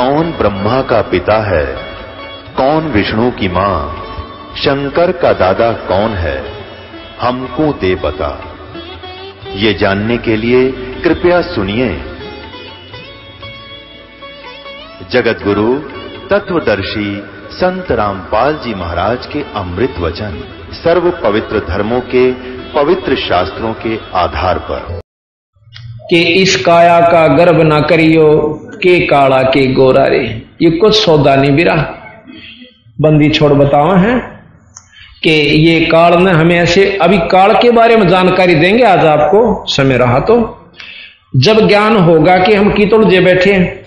कौन ब्रह्मा का पिता है, कौन विष्णु की मां, शंकर का दादा कौन है, हमको दे बता। ये जानने के लिए कृपया सुनिए। जगत गुरु तत्वदर्शी संत रामपाल जी महाराज के अमृत वचन सर्व पवित्र धर्मों के पवित्र शास्त्रों के आधार पर कि इस काया का गर्भ ना करियो, के काला के गोरा रे। ये कुछ सौदा नहीं बिरा बंदी छोड़ बतावा है कि ये काल ने हमें ऐसे, अभी काल के बारे में जानकारी देंगे आज आपको, समय रहा तो जब ज्ञान होगा कि हम की तोड़ जे बैठे हैं।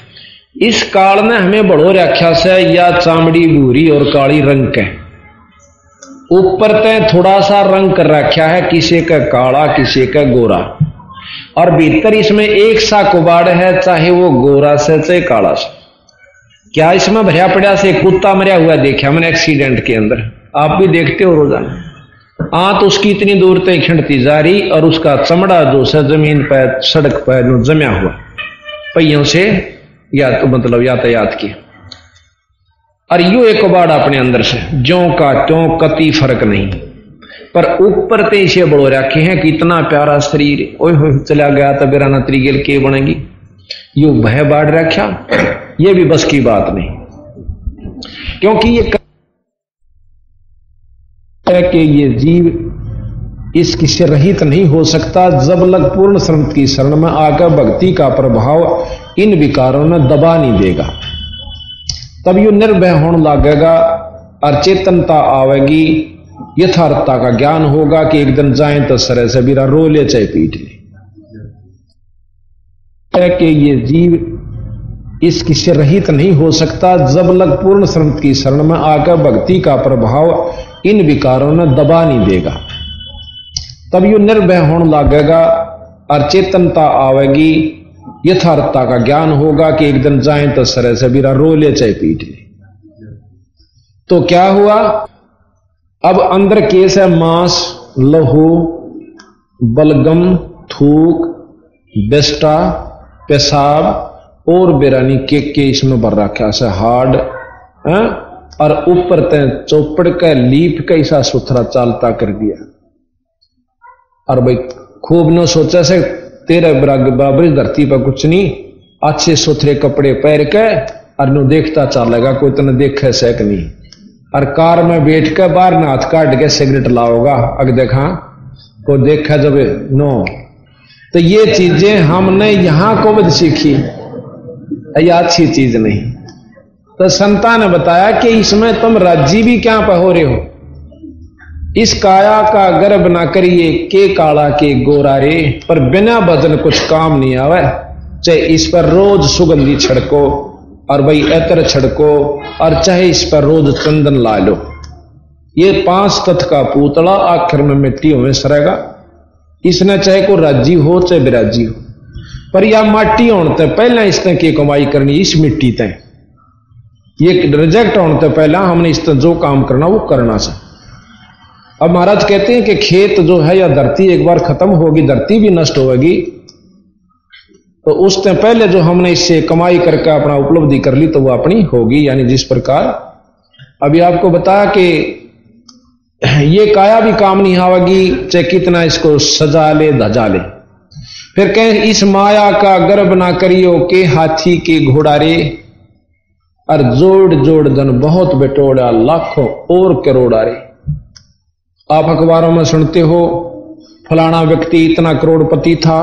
इस काल ने हमें बड़ो रखा से या चामड़ी भूरी और काली रंग के, ऊपर ते थोड़ा सा रंग कर रखा है, किसी का काला किसी का गोरा, और भीतर इसमें एक सा कुबाड़ है, चाहे वो गोरा से चाहे काला से। क्या इसमें भरिया पड़ा से कुत्ता मरिया हुआ देखा मैंने एक्सीडेंट के अंदर, आप भी देखते हो रोजाना। आंत उसकी इतनी दूर तक खिंडती जा रही और उसका चमड़ा जो है जमीन पर सड़क पर जमा हुआ पहियों से, या तो मतलब यातायात की, और यू एक कबाड़ अपने अंदर से ज्यों का त्यों, कति फर्क नहीं। पर ऊपर ते इसे बड़ो रखे हैं कि इतना प्यारा शरीर, ओए हो चला गया तो बेराना त्रिगेल के बनेगी, यू भय बाढ़ रखा। ये भी बस की बात नहीं, क्योंकि ये कि ये जीव इसकी से रहित नहीं हो सकता जब लग पूर्ण शरण की शरण में आकर भक्ति का प्रभाव इन विकारों में दबा नहीं देगा। तब यू निर्भय होने लगेगा और चेतनता आवेगी, यथार्थता का ज्ञान होगा कि एक दिन जाए तो सरे से बिरा रो ले चाहे पीट ले। कि ये जीव इसकी से रहित नहीं हो सकता जब लग पूर्ण शरण की शरण में आकर भक्ति का प्रभाव इन विकारों में दबा नहीं देगा। तब यू निर्भय होने लगेगा और चेतनता आवेगी, यथार्थता का ज्ञान होगा कि एक दिन जाए तो सरे से बिरा रो ले चाहे पीट ले। तो क्या हुआ, अब अंदर केस है मांस, लहू, बलगम, थूक, बेस्टा, पेशाब और बेरानी के इसमें भर रखा से हार्ड है, और ऊपर तय चौपड़ का लीप का ऐसा सुथरा चालता कर दिया। और भाई खूब न सोचा से तेरे बराबर धरती पर कुछ नहीं, अच्छे सुथरे कपड़े पहन के और नो देखता चलेगा, कोई तने देखे सक नहीं। और कार में बैठ के बाहर न हाथ काट के सिगरेट लाओगा, अग देखा को देखा जब नो। तो ये चीजें हमने यहां को सीखी, ये अच्छी चीज नहीं। तो संता ने बताया कि इसमें तुम राज्य भी क्या पहो रहे हो, इस काया का गर्भ ना करिए, के काला के गोरा रे। पर बिना भजन कुछ काम नहीं आवे, चाहे इस पर रोज सुगंधी छिड़को और भाई एतर छिड़को, और चाहे इस पर रोज चंदन ला लो। ये 5 तत्व का पूतला आखिर में मिट्टी में सरेगा। इसने चाहे को राजी हो चाहे बिराजी हो, पर यह माटी होने तो पहले इसने की कमाई करनी इस मिट्टी तय, ये रिजेक्ट होने तो पहला हमने इस जो काम करना वो करना से। अब महाराज कहते हैं कि खेत जो है या धरती एक बार खत्म होगी, धरती भी नष्ट होगी, तो उससे पहले जो हमने इससे कमाई करके अपना उपलब्धि कर ली तो वो अपनी होगी। यानी जिस प्रकार अभी आपको बताया कि ये काया भी काम नहीं आवेगी, चाहे कितना इसको सजा ले धजा ले। फिर कहें इस माया का गर्भ ना करियो, के हाथी के घोड़ा रे। और जोड़ जोड़ धन बहुत बेटोड़ा, लाखों और करोड़ा रे। आप अखबारों में सुनते हो फलाना व्यक्ति इतना करोड़पति था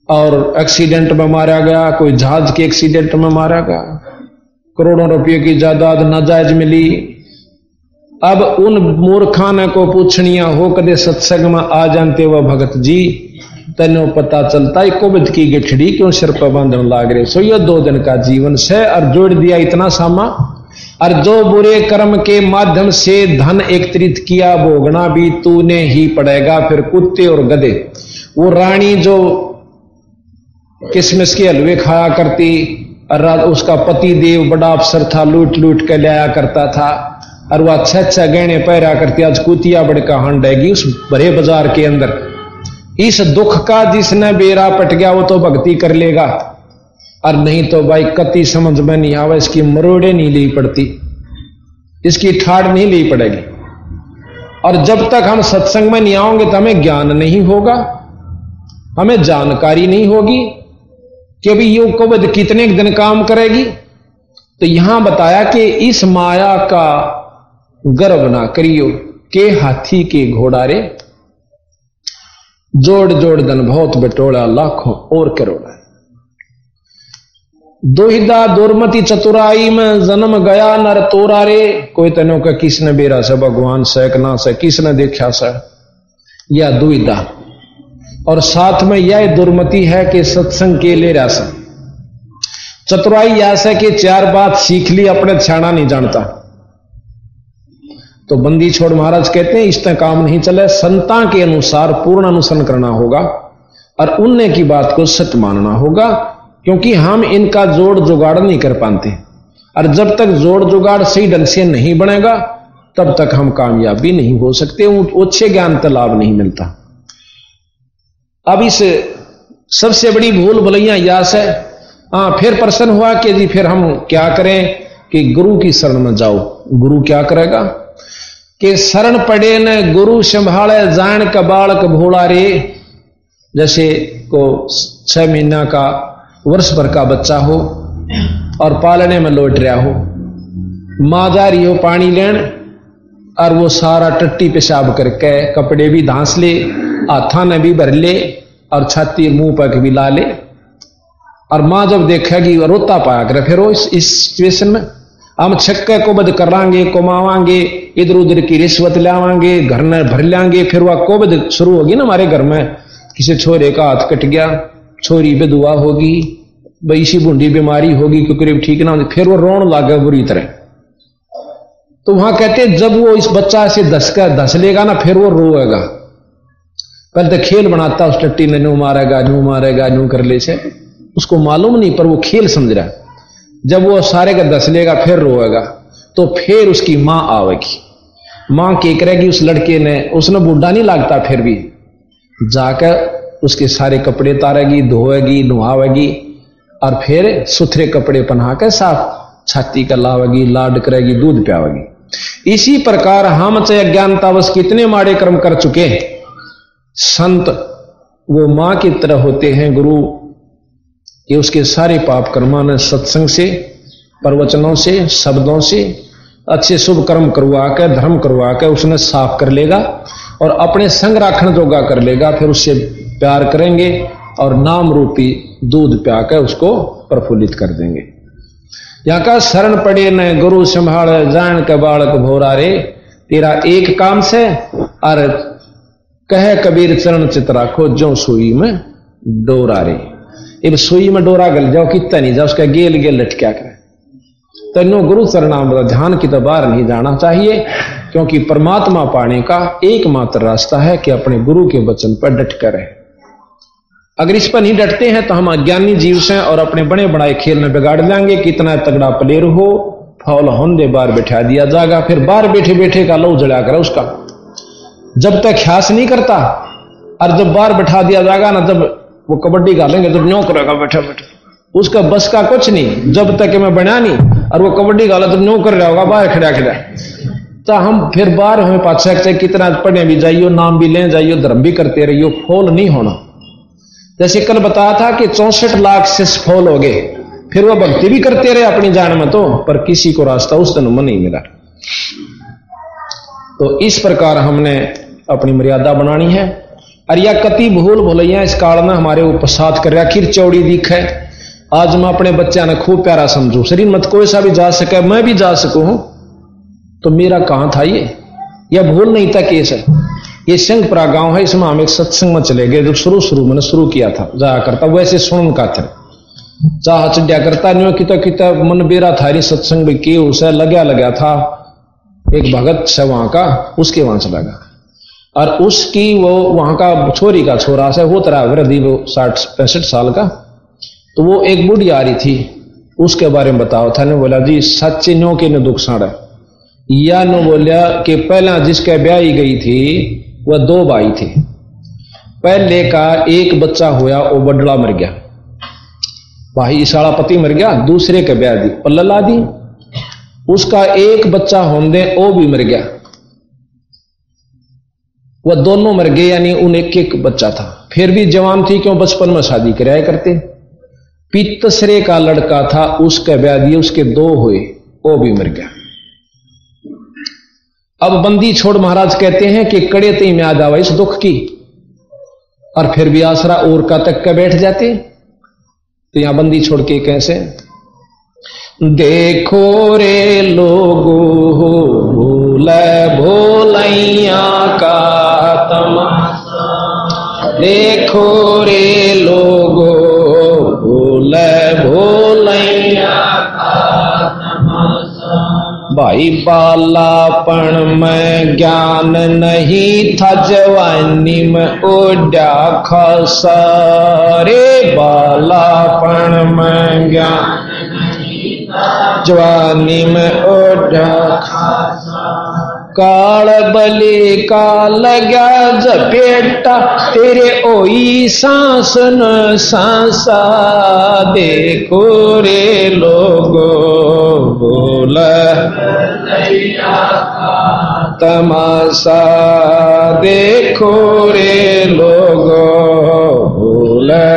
और एक्सीडेंट में मारा गया, कोई जहाज के एक्सीडेंट में मारा गया, करोड़ों रुपये की जायदाद नाजायज मिली। अब उन मूर्खाने को पूछनिया हो कदे सत्संग में आ जानते हुए भगत जी, तेनो पता चलता है कोविद की गिठड़ी क्यों सिर पर बांधने लाग रहे। सो ये 2 दिन का जीवन से और जोड़ दिया इतना सामा। और जो बुरे कर्म के माध्यम से धन एकत्रित किया भोगना भी तूने ही पड़ेगा। फिर कुत्ते और गधे, वो रानी जो किसमिस के हलवे खाया करती और उसका पति देव बड़ा अफसर था, लूट लूट के लाया करता था, और वह अच्छा गहने पहरा करती, आज कुतिया बड़का हंडेगी उस बड़े बाजार के अंदर। इस दुख का जिसने बेरा पट गया वो तो भक्ति कर लेगा, और नहीं तो भाई कति समझ में नहीं आवा, इसकी मरोड़े नहीं ली पड़ती, इसकी ठाड़ नहीं ली पड़ेगी। और जब तक हम सत्संग में नहीं आओगे तो हमें ज्ञान नहीं होगा, हमें जानकारी नहीं होगी कि अभी ये कबद कितने दिन काम करेगी। तो यहां बताया कि इस माया का गर्व ना करियो के हाथी के घोड़ा रे, जोड़ जोड़ धन बहुत बटोड़ा लाखों और करोड़ा। दोहिदा दुर्मति चतुराई में जन्म गया नर तोरा रे, कोई तनो का किसने बेरा से भगवान सैकना से किसने देखा से, या दुविधा। और साथ में यह दुर्मति है कि सत्संग के ले रहा सा। चतुराई ऐसा कि चार बात सीख ली अपने छाना नहीं जानता। तो बंदी छोड़ महाराज कहते हैं इस तरह काम नहीं चले, संता के अनुसार पूर्ण अनुसरण करना होगा और उनने की बात को सत्य मानना होगा, क्योंकि हम इनका जोड़ जुगाड़ नहीं कर पाते। और जब तक जोड़ जुगाड़ सही ढंग से नहीं बनेगा तब तक हम कामयाबी नहीं हो सकते, अच्छे ज्ञान का लाभ नहीं मिलता। अब इस सबसे बड़ी भूल भलैया यास है। फिर प्रश्न हुआ कि जी फिर हम क्या करें कि गुरु की शरण में जाओ। गुरु क्या करेगा कि शरण पड़े न गुरु संभाले जान का बालक भोला रे। जैसे को 6 महीना का वर्ष भर का बच्चा हो और पालने में लौट रहा हो, मां जा रही हो पानी लेन और वो सारा टट्टी पेशाब करके कपड़े भी धांस ले, हाथा ने भी भर ले और छाती मुंह पर भी ला ले। और मां जब देखेगी रोता पाया करे, फिर वो इस सिचुएशन में हम छक्के को बद करांगे, कमावांगे, इधर उधर की रिश्वत लावांगे, घर में भर लांगे, फिर वह कोबद शुरू होगी ना हमारे घर में। किसी छोरे का हाथ कट गया, छोरी बेदुआ होगी, बैसी बूंदी बीमारी होगी, क्योंकि ठीक ना होगी, फिर वो रोन लागे बुरी तरह। तो वहां कहते जब वो इस बच्चा से धस लेगा ना, फिर वो रोएगा। पहले तो खेल बनाता उस टट्टी ने, न्यू मारेगा न्यू कर ले से, उसको मालूम नहीं पर वो खेल समझ रहा है। जब वो सारे का धस लेगा फिर रोएगा, तो फिर उसकी मां आवेगी। मां क्या करेगी उस लड़के ने, उसने बूढ़ा नहीं लगता, फिर भी जाकर उसके सारे कपड़े तारेगी, धोएगी, नुहावेगी और फिर सुथरे कपड़े पहनाकर साफ छाती का लावेगी, लाड करेगी, दूध पियावेगी। इसी प्रकार हम चाहे अज्ञानतावश कितने माड़े कर्म कर चुके, संत वो मां की तरह होते हैं। गुरु ये उसके सारे पाप कर्मा ने सत्संग से, प्रवचनों से, शब्दों से अच्छे शुभ कर्म करवा के, धर्म करवा के उसने साफ कर लेगा और अपने संग राखण जोगा कर लेगा। फिर उससे प्यार करेंगे और नाम रूपी दूध प्या के उसको प्रफुल्लित कर देंगे। यहां का शरण पड़े न गुरु संभाल जान के बालक भोरा रे, तेरा एक काम से और कहे कबीर चरण चित राखो जो सुई में डोरा रे। अब सुई में डोरा गल जाओ कितना नहीं जाओ, उसका गेल गेल लटक्या करे। तन्नो गुरु चरणामृत ध्यान की तो बाहर नहीं जाना चाहिए, क्योंकि परमात्मा पाने का एकमात्र रास्ता है कि अपने गुरु के वचन पर डट कर रहे। अगर इस पर नहीं डटते हैं तो हम अज्ञानी जीव से और अपने बड़े बड़ाए खेल में बिगाड़ देंगे। कितना तगड़ा प्लेयर हो, फौल होंदे बाहर बैठा दिया जाएगा, फिर बाहर बैठे बैठे का लौ जला कर उसका जब तक ख्यास नहीं करता, और जब बाहर बैठा दिया जाएगा ना, जब वो कबड्डी गालेंगे तो न्यों करेगा बैठा बैठा, उसका बस का कुछ नहीं। जब तक मैं बना नहीं और वो कबड्डी गाला तो न्यों कर रहा होगा बाहर खड़ा खड़ा। तो हम फिर बाहर हमें पाछा चाहे कितना पढ़े भी जाइयो, नाम भी ले जाइयो, धर्म भी करते रहियो, फॉल नहीं होना। जैसे कल बताया था कि 64 लाख से फॉल हो गए, फिर वो भक्ति भी करते रहे अपनी जान में, तो पर किसी को रास्ता उस दिन में नहीं मिला। तो इस प्रकार हमने अपनी मर्यादा बनानी है। और यह कति भूल भुलैया इस काल में हमारे ऊपर साथ कर आखिर चौड़ी दिख है। आज मैं अपने बच्चा ने खूब प्यारा समझू, शरीर मत कोई सा भी जा सके, मैं भी जा सकूं, तो मेरा कहां था ये? यह भूल नहीं था केस है। ये सिंहपुरा गांव है, इसमें हम एक सत्संग में चले गए। जब शुरू मैंने शुरू किया था, जाया करता वैसे सुन का था, चाह चढ़िया करता नहीं, किता मन बेरा था सत्संग भी की, उसे लगा था एक भगत से वहां का, उसके वहां चला गया। और उसकी वो वहां का छोरी का छोरा से वो तरह वृद्धि, वो 60-65 साल का। तो वो एक बूढ़ी आ रही थी, उसके बारे में बताओ था। ने बोला जी सच्चे न्यो के ने दुख साड़ा, या नो बोलिया कि पहला जिसके ब्याही गई थी वह 2 भाई थे। पहले का एक बच्चा हुआ, वो बडला मर गया। भाई इसाड़ा पति मर गया, दूसरे के ब्याह दी और लला दी, उसका एक बच्चा होने वो भी मर गया, वह दोनों मर गए, यानी उन एक एक बच्चा था, फिर भी जवान थी, क्यों बचपन में शादी कराया करते। पितसरे का लड़का था, उसका ब्याह दिए, उसके दो हुए, वो भी मर गया। अब बंदी छोड़ महाराज कहते हैं कि कड़े ते में याद आवा इस दुख की, और फिर भी आसरा और का तक का बैठ जाते। तो यहां बंदी छोड़ के कैसे, देखो रे लोगो भोले भोलैया का तमाशा, देखो रे लोगो भोले भोलैया का तमाशा। भाई बालापन में ज्ञान नहीं था, जवानी में ओढ़ा खासा रे, बालापन में ज्ञान जवानी में ओढ़ा खासा। काल बले का लगा जपेटा, तेरे ओई सांस न सांसा, देखो रे लोगो बोला तमाशा, देखो रे लोगो बोला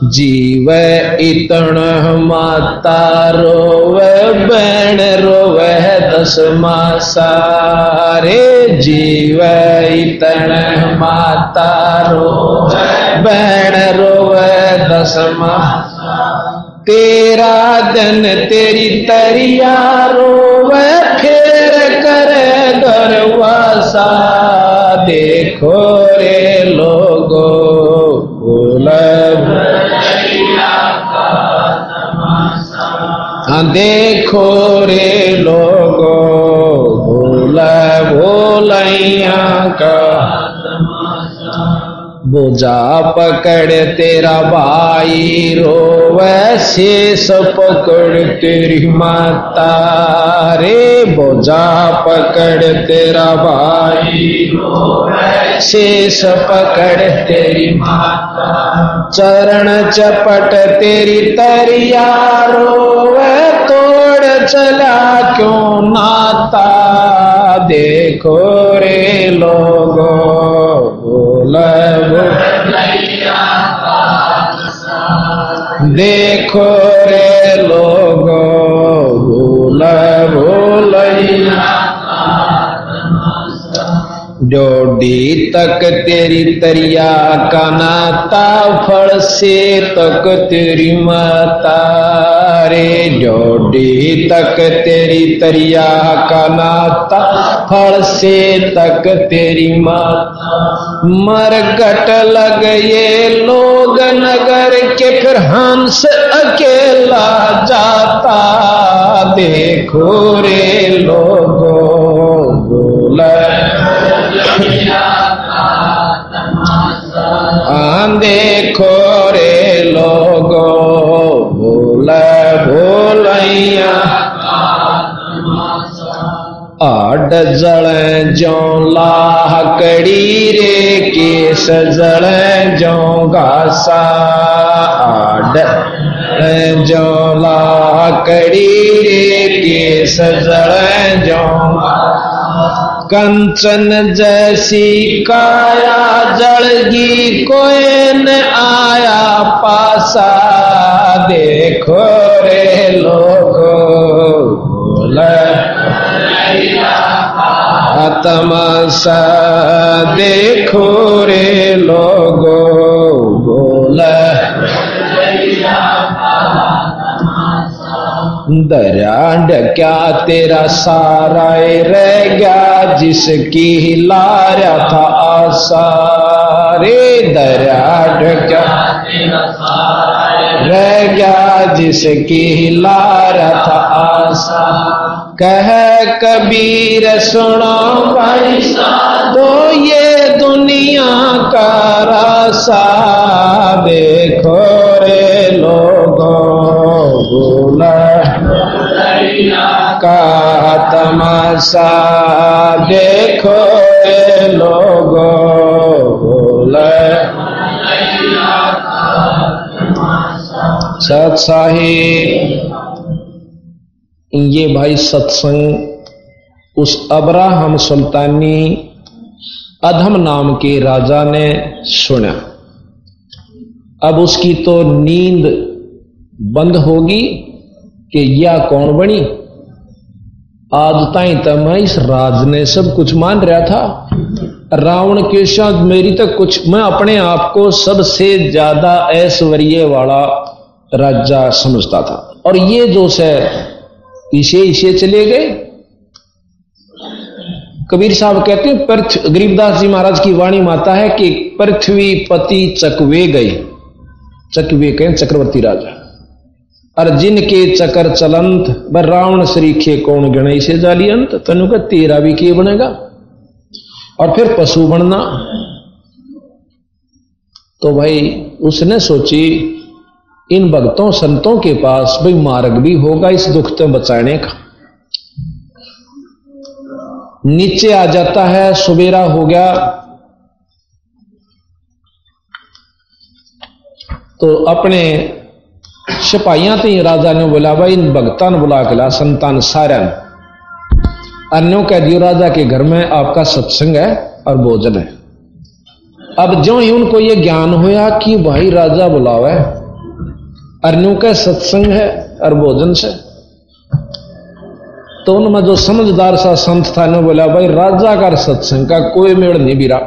जीव इतण माता रोवे, बैण रोवे दस मासा रे, जीव इतण माता रोवे, बैण रोवे दस मासा। तेरा दिन तेरी तरिया रोवे, फिर करे दरवासा, देखो रे लोगो बोला देखो रे लोगो भोला भोलैया का बोझा पकड़ तेरा भाई रोवे, शेष पकड़ तेरी माता रे, बोझा पकड़ तेरा भाई रोवे, शेष पकड़ तेरी माता। चरण चपट तेरी तरिया रोवे, तोड़ चला क्यों नाता, देखो रे लोगो बोला देखो रे लोगो बोला भोलैया। डोडी तक तेरी तरिया का नाता, फल से तक तेरी माता रे, डोडी तक तेरी तरिया का नाता, फल से तक तेरी माता। मरकट लग ये लोग नगर के, फिर हंस अकेला जाता, देखो रे लोगो बोला देखो रे लोगो बोला भोलैया। आड जल जो लाकड़ी रे, केस जल जो घासा, आड जो लाकड़ी रे, केस जल जो कंचन जैसी काया, जलगी कोई न आया पासा, देखो रे लोगो बोला तमाशा, देखो रे लोगो बोला दरिया क्या तेरा सारा रह गया, जिसकी हिला रहा था आशा रे, दरिया क्या तेरा सारा रह गया, जिसकी हिला रहा था आशा। कह कबीर सुनो भाई तो ये दुनिया का रासा, देखो रे लोगो बोला का तमाशा, देखो रे लोगो बोला साहेब। ये भाई सत्संग उस अब्राहम सुल्तानी अधम नाम के राजा ने सुना। अब उसकी तो नींद बंद होगी कि यह कौन बनी। आज ताई तो मैं इस राज ने सब कुछ मान रहा था। रावण के साथ मेरी तक कुछ, मैं अपने आप को सबसे ज्यादा ऐश्वर्य वाला राजा समझता था। और ये जो से इसे चले गए। कबीर साहब कहते हैं, गरीबदास जी महाराज की वाणी माता है कि पृथ्वी पति चकवे गए। चकवे कहें चक्रवर्ती राजा। और जिनके चकर चलंत बर रावण श्रीखे कौन गणे से जालियंत। तनु का तेरा भी के बनेगा। और फिर पशु बनना। तो भाई उसने सोची इन भक्तों संतों के पास भाई मार्ग भी होगा इस दुख से बचाने का। नीचे आ जाता है, सवेरा हो गया तो अपने सिपाहियां थी। राजा ने बोला भाई इन भक्तां बुला के ला, संतान सारा अन्यों कह दियो राजा के घर में आपका सत्संग है और भोजन है। अब जो ही उनको ये ज्ञान होया कि भाई राजा बुलावा है, अन्यों का सत्संग है और भोजन से, तो उनमें जो समझदार सा संत था ने बोला भाई राजा का सत्संग का कोई मेड़ नहीं बिरा।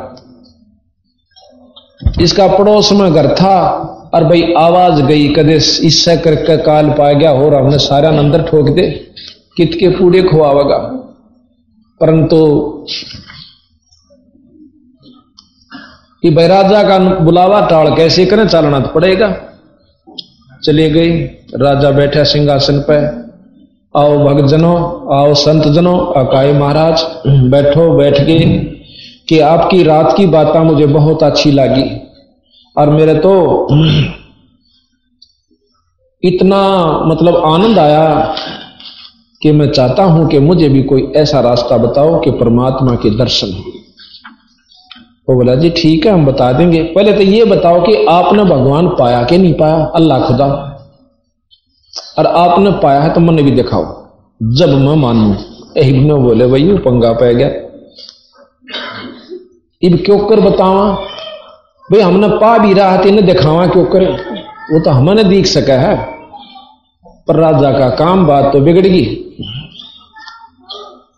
इसका पड़ोस में घर था और भाई आवाज गई कदे इससे करके काल पा गया और हमने सारा अंदर ठोक दे कित के पूरे खुआवेगा। परंतु कि भाई राजा का बुलावा टाल कैसे करें, चलना तो पड़ेगा। चले गए। राजा बैठा सिंहासन पे। आओ भक्तजनों, आओ संत जनों, अकाई महाराज बैठो। बैठ गए कि आपकी रात की बातें मुझे बहुत अच्छी लगी और मेरे तो इतना मतलब आनंद आया कि मैं चाहता हूं कि मुझे भी कोई ऐसा रास्ता बताओ कि परमात्मा के दर्शन हो। वो बोला जी ठीक है हम बता देंगे। पहले तो ये बताओ कि आपने भगवान पाया कि नहीं पाया, अल्लाह खुदा, और आपने पाया है तो मैंने भी दिखाओ जब मैं मानू। इब्ने बोले भाई पंगा पै गया, इब क्यों कर बतावा भाई, हमने पा भी रहा था इन्हें दिखावा क्यों करे, वो तो हमने देख सका है। पर राजा का काम बात तो बिगड़ गई।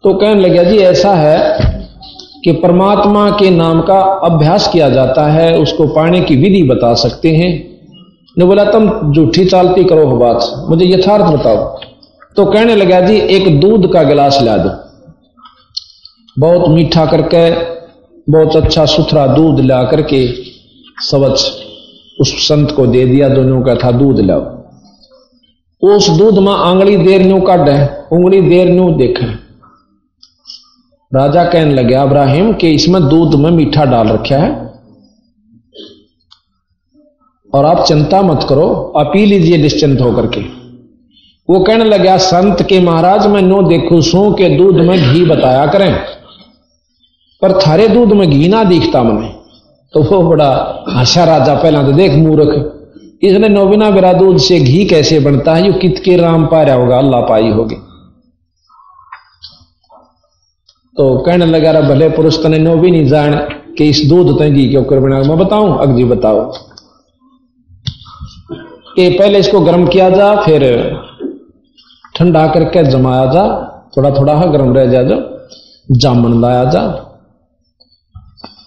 तो कहने लगा जी ऐसा है कि परमात्मा के नाम का अभ्यास किया जाता है, उसको पाने की विधि बता सकते हैं। ने बोला तुम झूठी चालती करो हो बात, मुझे यथार्थ बताओ। तो कहने लगा जी एक दूध का गिलास ला दो, बहुत मीठा करके बहुत अच्छा सुथरा दूध ला करके सवच उस संत को दे दिया। दोनों का था दूध लाओ। उस दूध में आंगली देर न्यू काट है, उंगली देर न्यू देखे। राजा कहने लगे इब्राहिम कि इसमें दूध में मीठा डाल रखा है और आप चिंता मत करो, आप पी लीजिए निश्चिंत होकर के। वो कहने लगा संत के महाराज मैं नो देखू सू के दूध में घी बताया करें, पर थारे दूध में घी ना दिखता मैंने। तो वो बड़ा हंसा राजा, पहला तो देख मूर्ख, इसने नोबिना बिरा दूध से घी कैसे बनता है, यू कित के राम पाया होगा, अल्लाह पाई होगी। तो कहने लगा रा भले पुरुष तने नो भी नहीं जान कि इस दूध तय घी क्यों कर बना। मैं बताऊं अगजी बताओ कि पहले इसको गर्म किया जा, फिर ठंडा करके जमाया जा, थोड़ा थोड़ा गर्म रह जा, जो जामन लाया जा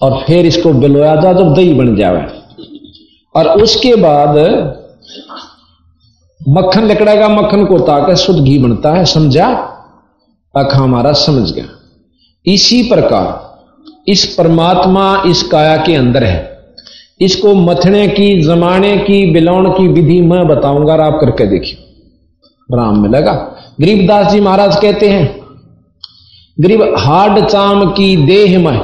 और फिर इसको बिलोया जा जब दही बन जावे, और उसके बाद मक्खन निकलेगा, मक्खन को ताकर शुद्ध घी बनता है। समझा? अख हमारा समझ गया। इसी प्रकार इस परमात्मा इस काया के अंदर है, इसको मथने की जमाने की बिलौन की विधि मैं बताऊंगा और आप करके देखिए, राम मिलेगा। गरीबदास जी महाराज कहते हैं गरीब हाड चाम की देह में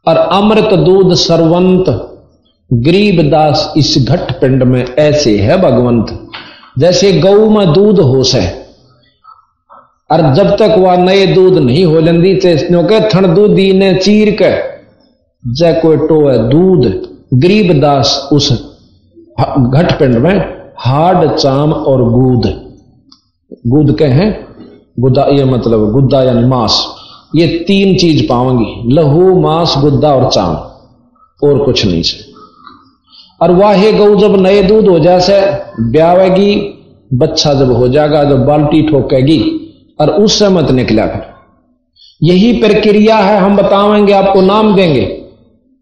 और अमृत दूध सरवंत, गरीबदास इस घट पिंड में ऐसे है भगवंत। जैसे गऊ में दूध होश है और जब तक वह नए दूध नहीं हो लेंदी के थन दूधी ने चीर के जय कोई टो है दूध, गरीबदास उस घट पिंड में हाड, चाम और गूद। गूद के हैं गुद्दा, ये मतलब गुद्दा यानी मांस। ये तीन चीज पाऊंगी, लहू, मांस, गुद्दा और चाम, और कुछ नहीं से। और वाहे गऊ जब नए दूध हो जाए ब्यावेगी, बच्चा जब हो जाएगा, जब बाल्टी ठोकेगी, और उससे मत निकला कर। यही प्रक्रिया है, हम बताएंगे, आपको नाम देंगे,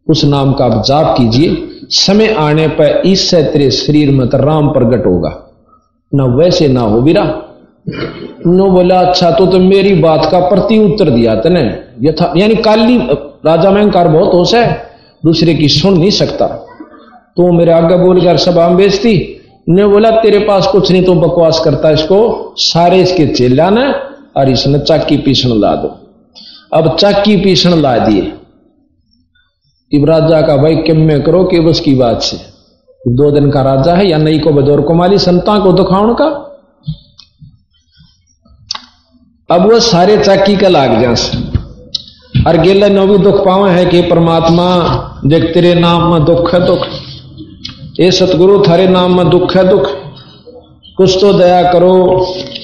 उस नाम का आप जाप कीजिए। समय आने पर इससे तेरे शरीर में तो राम प्रकट होगा, ना वैसे ना हो बिरा। नो बोला अच्छा तो मेरी बात का प्रति उत्तर दिया तने यथा, यानी काली राजा में अहंकार बहुत होश है, दूसरे की सुन नहीं सकता। तो मेरे आगे बोल गया सभा में बेचती ने बोला तेरे पास कुछ नहीं, तो बकवास करता, इसको सारे इसके चेला ने और इसने चाकी पीसण ला दो। अब चाकी पीसण ला दिए। इब राजा का भाई किम में करो कि बस की बात से 2 दिन का राजा है, या नहीं को बदौर को माली संता को दुखाउन का। अब वो सारे चाकी का लाग जा और गेला नो भी दुख पावे है कि परमात्मा देख तेरे नाम में दुख है दुख, ये सतगुरु थारे नाम में दुख है दुख, कुछ तो दया करो।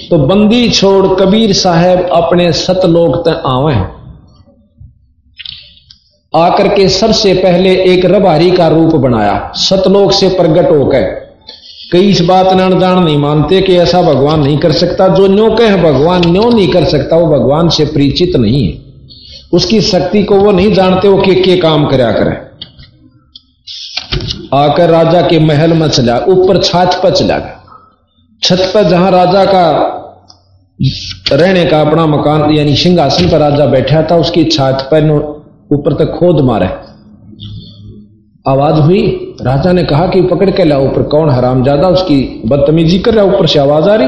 तो बंदी छोड़ कबीर साहब अपने सतलोक तक आवे। आकर के सबसे पहले एक रबारी का रूप बनाया, सतलोक से प्रकट होकर। कई इस बात न जान नहीं मानते कि ऐसा भगवान नहीं कर सकता। जो न्यो कहे भगवान न्यो नहीं कर सकता, वो भगवान से परिचित नहीं है, उसकी शक्ति को वो नहीं जानते, वो के काम करया करे। आकर राजा के महल में चला, ऊपर छत पर चला गया। छत पर जहां राजा का रहने का अपना मकान यानी सिंहासन पर राजा बैठा था, उसकी छत पर ऊपर तक खोद मारे। आवाज हुई, राजा ने कहा कि पकड़ के लाओ ऊपर। कौन हरामजादा उसकी बदतमीजी कर रहा, ऊपर से आवाज आ रही।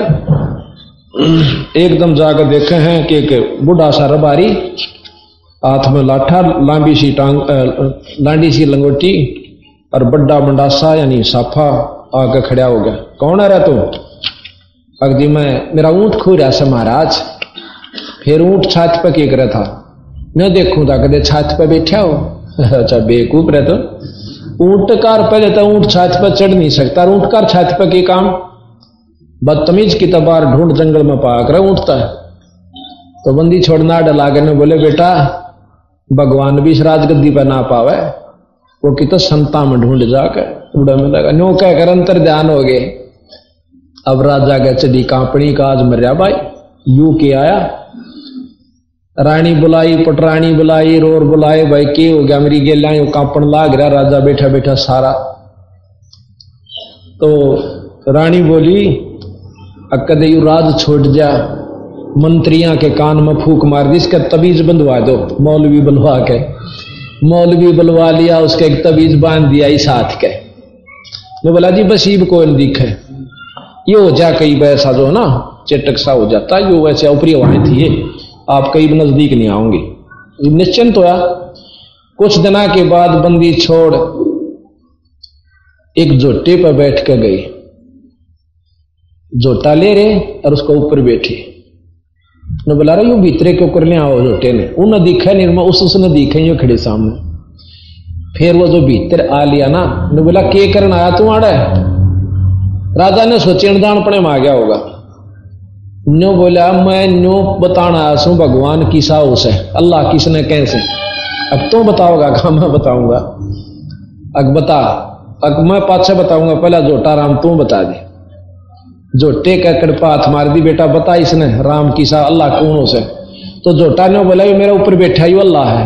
एकदम जाकर देखे हैं कि एक बूढ़ा सा रबारी, हाथ में लाठा, लांबी सी टांग, लांडी सी लंगोटी और बड्डा मंडासा यानी साफा आके खड़ा हो गया। कौन आ रहा तू? अगजी मैं, मेरा ऊंट खो रहा से महाराज। फिर ऊंट छात पर क्या कर था? मैं देखूं था कदे छात पर बैठा हो। अच्छा बेवकूफ रहे तो ऊंट कार पहले तो ऊंट छात पर चढ़ नहीं सकता, ऊंट कार छात पर के काम? बदतमीज की तबार ढूंढ जंगल में पाक रहा ऊंटता है। तो बंदी छोड़ना डला के ने बोले बेटा भगवान भी इस राजगद्दी पर ना पावे, वो की तो संता में ढूंढ जाकर उड़ा में लगा। नो कहकर अंतर ध्यान हो गए। अब राजा के चढ़ी कांपड़ी का आज मर्या भाई यू के आया। रानी बुलाई, पटरानी बुलाई, रोर बुलाए, भाई के हो गया मेरी गेला कांपण लाग रहा। राजा बैठा बैठा सारा। तो रानी बोली अकदे यू राज छोड़ जा, मंत्रियां के कान में फूक मार दी, इसका तबीज बंधवा दो। मौलवी बनवा के मौलवी बुलवा लिया, उसके एक तबीज बांध दिया इस हाथ के। मैं बोला जी बसीब को दिखे ये हो जा, कई वैसा जो ना चेटक सा हो जाता, यो वैसे ऊपरी हवाएं थी, ये आप कई नजदीक नहीं आओगे। निश्चिंत होया। कुछ दिना के बाद बंदी छोड़ एक जोटे पर बैठ कर गई। जोटा ले रहे और उसको ऊपर बैठे। ने बुला रहे यू भीतरे क्यों करने आओ जोटे ने? उन्हें दिखा निर्मा, उसने दिखे यो खड़े सामने। फिर वो जो भीतर आ लिया ना, ने बोला के करना आया तू आड़ा? राजा ने सोचे दान पने में आ गया होगा। न्यो बोला मैं न्यो बताना आया हूं भगवान की साउस है, अल्लाह किसने कैसे। अब तो बताओगा कहा मैं बताऊंगा? अग बता, अग मैं पाछे बताऊंगा, पहला जोटा राम तू बता दे। जोटे का कड़पा हाथ मार दी, बेटा बता इसने राम की सा अल्लाह कौन हो से? तो जोटा ने बोला ये मेरा ऊपर बैठा यू अल्लाह है,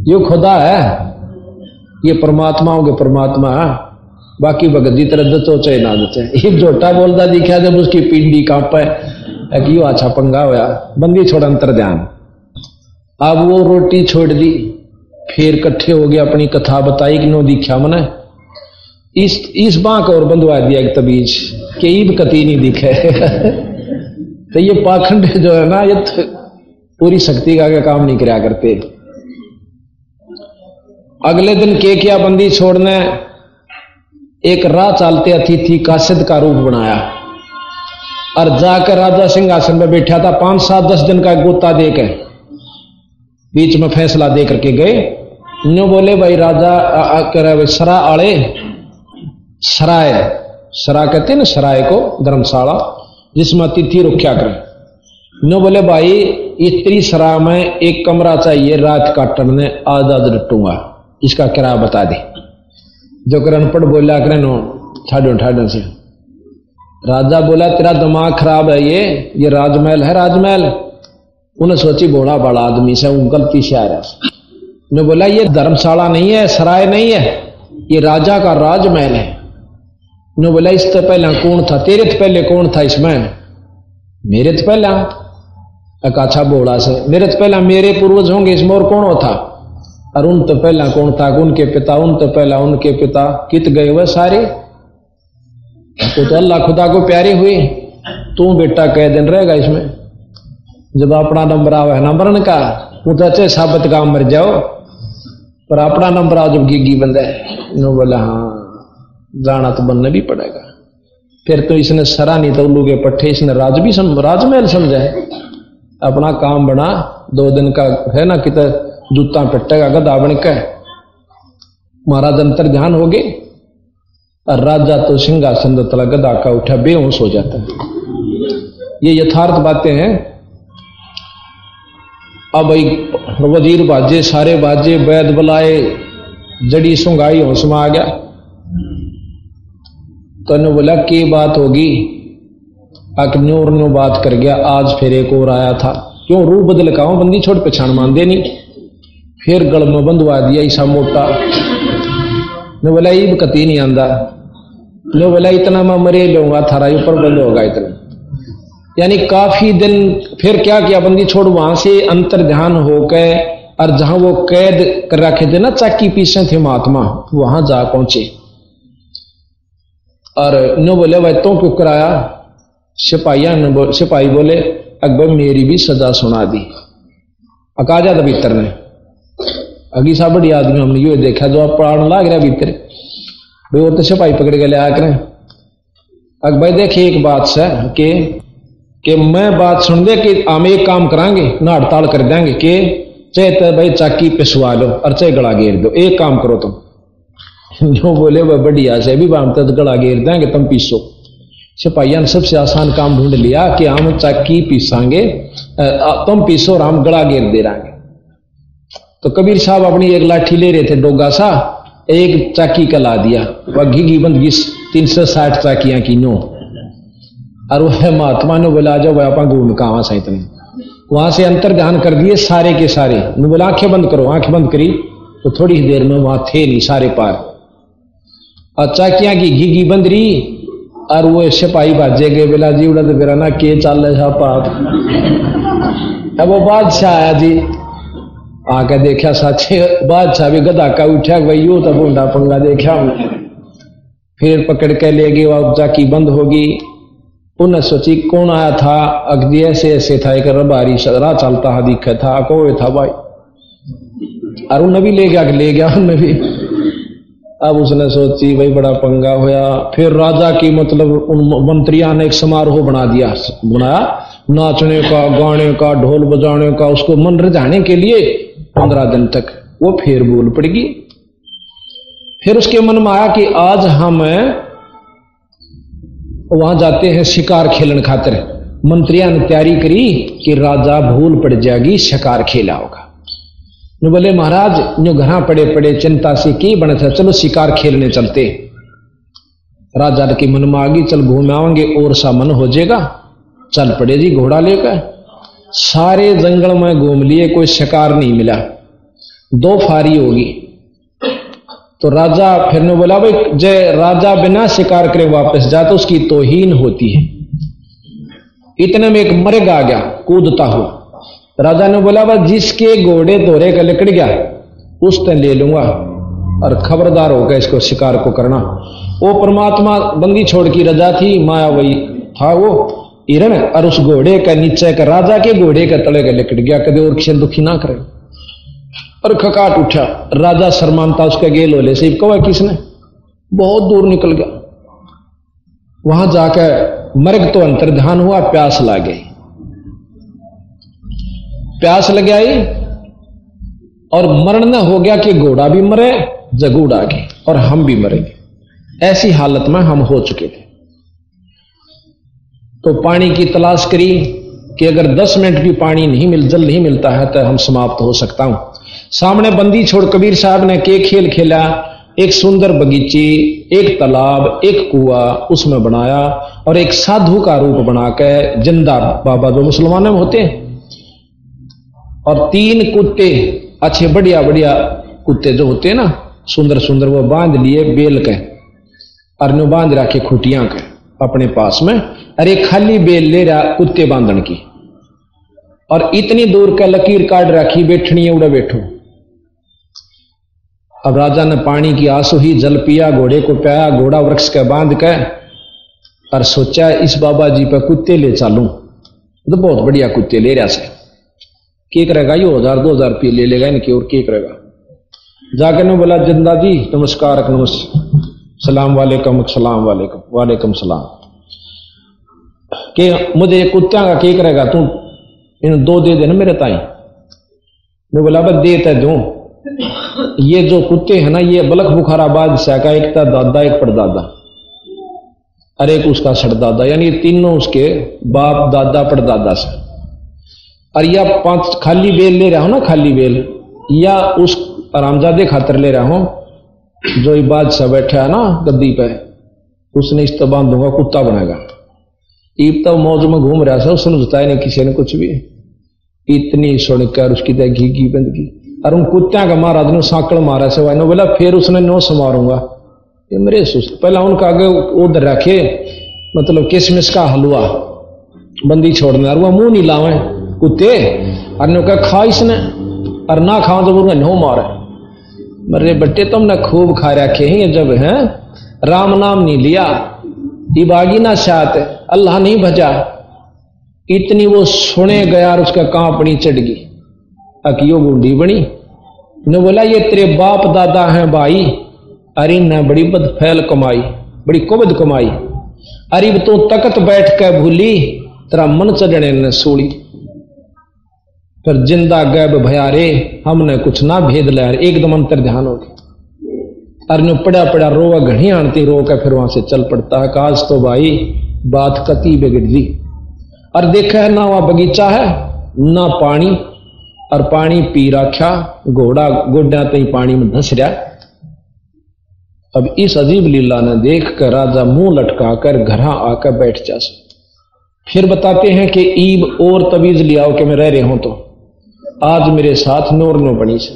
यू खुदा है, ये परमात्मा होगे परमात्मा है, बाकी भगत जी तरह दचो चाहे ना दचे। ये जोटा बोलता दिखा जब उसकी पिंडी कांपे क्यों अच्छा पंगा होया। बंदी छोड़ अंतर ध्यान। अब वो रोटी छोड़ दी, फिर इकट्ठे हो गया, अपनी कथा बताई कि नो दिखा मने इस बांक और बंधवा दिया एक तबीज के ईब कती नहीं दिखे। तो ये पाखंड जो है ना, ये पूरी शक्ति का काम नहीं कराया करते। अगले दिन के किया बंदी छोड़ने, एक राह चालते अतिथि कासिद का रूप बनाया और जाकर राजा सिंहासन में बैठा था। 5, 7, 10 दिन का गोता देकर बीच में फैसला दे करके गए। न्यू बोले भाई राजा कर सरा आड़े सराय सरा कहते हैं ना सराय को, धर्मशाला जिसमें अतिथि रखा करें। नो बोले भाई इतनी सरा में एक कमरा चाहिए, रात काटने में आजाद रटूंगा, इसका किराया बता दे। जो कर अनपढ़ बोला करें नो ठाडो से। राजा बोला तेरा दिमाग खराब है, ये राजमहल है राजमहल। उन्हें सोची बड़ा बड़ा आदमी से गलती से आ रहा। ने बोला ये धर्मशाला नहीं है, सराय नहीं है, ये राजा का राजमहल है। ने बोला इससे पहले कौन था? तेरे तो पहले कौन था इसमें? मेरे तो पहला। अच्छा बोला से मेरे तो पहला मेरे पूर्वज होंगे, इसमें और कौन होता? और उन तो पहला कौन था? उनके पिता, उन तो पहला उनके पिता कित गए हुए सारे। तो अल्लाह खुदा को प्यारे हुए। तू बेटा कई दिन रहेगा इसमें, जब अपना नंबर आवे ना मरण का, वो तो अच्छे साबित का मर जाओ, पर अपना नंबर आओ जब गिगी बंदा है। नो बोला हाँ जाना तो बनना भी पड़ेगा। फिर तो इसने सरा नहीं तो उल्लू के पट्टे, इसने राजमहल समझा है। अपना काम बना, 2 दिन का है ना, कित जूता पिटेगा गधा बन के। महाराज अंतर ध्यान हो गए और राजा तो सिंहासन तला गधा का उठा बेहोश हो जाता है। ये यथार्थ बातें हैं। अब वजीर बाजे, सारे बाजे, वैद बुलाए, जड़ी सुंगाई, होश में आ गया। तो ने बोला की बात होगी? अकन्योर नो बात कर गया। आज फिर एक और आया था, क्यों रूप बदल का हूं, बंदी छोड़ पहचान मान दे नहीं। फिर गल में बंधवा दिया ईसा मोटा। ने बोला ईब कती नहीं आंदा। ने बोला इतना मैं मरे लूंगा, थारा ऊपर बंद होगा इतना। यानी काफी दिन फिर क्या किया, बंदी छोड़ वहां से अंतर ध्यान होकर और जहां वो कैद कर रखे थे ना, चाकी पीछे थे महात्मा, वहां जा पहुंचे। और नो बोले भाई तो क्यों कराया? सिपाही बोले अकबर मेरी भी सजा सुना दी। अका जाता भीतर ने अगी सा बड़ी आदमी हमने ये देखा जो आप प्राण लाग रहा भीतर भाई, और तो सिपाही पकड़ के ले आ करें। अकबर देखे एक बात से कि मैं बात सुन दे कि हम एक काम करांगे ना, हड़ताल कर देंगे कि चाहे तो भाई चाकी पिसवा लो और चाहे गला घेर दो, एक काम करो तुम। जो बोले वह बढ़िया से भी बांधते तो गला घेर देंगे, तुम पीसो। सिपाहिया ने सबसे आसान काम ढूंढ लिया कि हम चाकी पीसांगे, तुम पीसो और हम गला घेर दे रहे। तो कबीर साहब अपनी एक लाठी ले रहे थे डोगा सा, एक चाकी का ला दिया, वह घी बंद 360 चाकियां की नो। और वह महात्मा ने बोला जाओ वह अपन घूम कहा सा इतने। वहां से अंतर ध्यान कर दिए सारे के सारे। ने बोला आंखें बंद करो, आंखें बंद करी तो थोड़ी देर में वहां थे नहीं सारे पार। और चाकियां की घी बंद रही और वो सिपाही बाजे गए। बोला जी उड़ा तो मेरा ना के चाल रहा पाप। अब वो बादशाह आया जी, आके देखा साचे बादशाह भी गधा का उठा वही हो तो बूंदा पंगा देखा हमने। फिर पकड़ के ले गए, वह चाकी बंद होगी। उन्हें सोची कौन आया था? अगदी ऐसे ऐसे था, एक रबारी राह चलता हा दिखा था, कोई था भाई। और उन्हें भी ले गया उन्हें भी। अब उसने सोची भाई बड़ा पंगा होया। फिर राजा की मतलब उन मंत्रियों ने एक समारोह बनाया नाचने का, गाने का, ढोल बजाने का, उसको मन रिझाने के लिए 15 दिन तक। वो फिर बोल पड़ेगी। फिर उसके मन में आया कि आज हम वहां जाते हैं शिकार खेलने खातिर। मंत्रियों ने तैयारी करी कि राजा भूल पड़ जाएगी, शिकार खेला होगा। ने बोले महाराज जो घर पड़े पड़े चिंता से की बने था, चलो शिकार खेलने चलते। राजा के मन में आ गई, चल घूम आवेंगे और सा मन हो जाएगा। चल पड़े जी घोड़ा लेकर। सारे जंगल में घूम लिए, कोई शिकार नहीं मिला। 2 फारी होगी। तो राजा फिर ने बोला भाई जय राजा बिना शिकार करे वापस जा तो उसकी तौहीन होती है। इतने में एक मर्ग आ गया कूदता हुआ। राजा ने बोला भाई जिसके घोड़े दोहरे का लिकड़ गया उसने ले लूंगा और खबरदार होगा इसको शिकार को करना। वो परमात्मा बंदी छोड़ की रजा थी, माया वही था वो हिरण, और उस घोड़े का नीचे का राजा के घोड़े का तले का लिकड़ गया, कभी और किसी दुखी ना करे। और खकाट उठा। राजा शर्मानता उसके गेल होले से कहा किसने, बहुत दूर निकल गया। वहां जाकर मर्ग तो अंतर ध्यान हुआ, प्यास लग गई। प्यास लग आई और मरण न हो गया कि घोड़ा भी मरे, जगूड़ आ गई और हम भी मरेंगे। ऐसी हालत में हम हो चुके थे। तो पानी की तलाश करी कि अगर 10 मिनट भी पानी जल नहीं मिलता है तो हम समाप्त हो सकता हूं। सामने बंदी छोड़ कबीर साहब ने के खेल खेला, एक सुंदर बगीचे, एक तालाब, एक कुआ उसमें बनाया और एक साधु का रूप बनाकर जिंदा बाबा जो मुसलमानों में होते हैं, और 3 कुत्ते अच्छे बढ़िया बढ़िया कुत्ते जो होते हैं ना सुंदर सुंदर, वो बांध लिए बेल के और नो बांध रखे खुटियां के अपने पास में, और एक खाली बेल ले रहा कुत्ते बांधन की, और इतनी दूर का लकीर काट रखी बैठनी है उड़ा बैठो। अब राजा ने पानी की आस हुई, जल पिया, घोड़े को प्याया, घोड़ा वृक्ष के बांध के, और सोचा इस बाबा जी पे कुत्ते ले चालूं, तो बहुत बढ़िया कुत्ते ले रहा से, के करेगा ये 1000-2000 रुपये ले लेगा इनके, और के करेगा। जाकर ने बोला जिंदा जी नमस्कार, सलाम वालेकुम, सलाम वालेकुम, वालेकुम सलाम, के मुझे कुत्तियां का के करेगा तू, इन 2 दे देना मेरे ताई। मैं बोला बस देता दूं, ये जो कुत्ते हैं ना ये बलख बुखारा बादशाह का, एक था दादा, एक परदादा और एक उसका सरदादा, यानी तीनों उसके बाप दादा परदादा से। और या 5 खाली बेल ले रहा हूं ना, खाली बेल, या उस आरामजादे खातर ले रहा हूं जो बादशाह बैठा है ना गद्दी पे, उसने इस तो बांधूंगा कुत्ता बनेगा। ईब तो मौज में घूम रहा था, उसने बताया नहीं किसी ने कुछ भी, इतनी सुनकर उसकी घी बंदगी, और उन कुत्तियां का महाराज ने सांकड़ मारा से वाइनो बोला, फिर उसने नो समारूंगा। ये मेरे सुस्त पहला उनका आगे उधर रखे, मतलब किशमिश का हलवा बंदी छोड़ने, और वह मुंह नहीं लावे कुत्ते, और ने कहा खा इसने, और ना खाओ तो वो नो मारे। मरे बट्टे तुमने खूब खा रखे हैं जब है राम नाम नहीं लिया, इबागी ना शात, अल्लाह नहीं भजा। इतनी वो सुने गया और उसका कांपनी चढ़ गई, अकियो बूढ़ी बनी। ने बोला ये तेरे बाप दादा हैं भाई, अरे ने बड़ी बदफैल कमाई, बड़ी कुबद कमाई, अरे तो तकत बैठ कर भूली, तेरा मन चढ़ने ने सोड़ी। फिर जिंदा गैब भयारे, हमने कुछ ना भेद लिया, एकदम अंतर ध्यान हो गया। अरे पड़ा पड़ा रोवा घनी आनती, रो के फिर वहां से चल पड़ता है। काज तो भाई बात कती बिगड़ दी। और देखा है ना वहां बगीचा है ना पानी, और पानी पी रखा, घोड़ा गोड्या तई पानी में धंस रहा। अब इस अजीब लीला ने देख कर राजा मुंह लटका कर घर आकर बैठ जा। फिर बताते हैं कि ईब और तवीज लियाओ कि मैं रह रहे हूं, तो आज मेरे साथ नोर नो बनी से।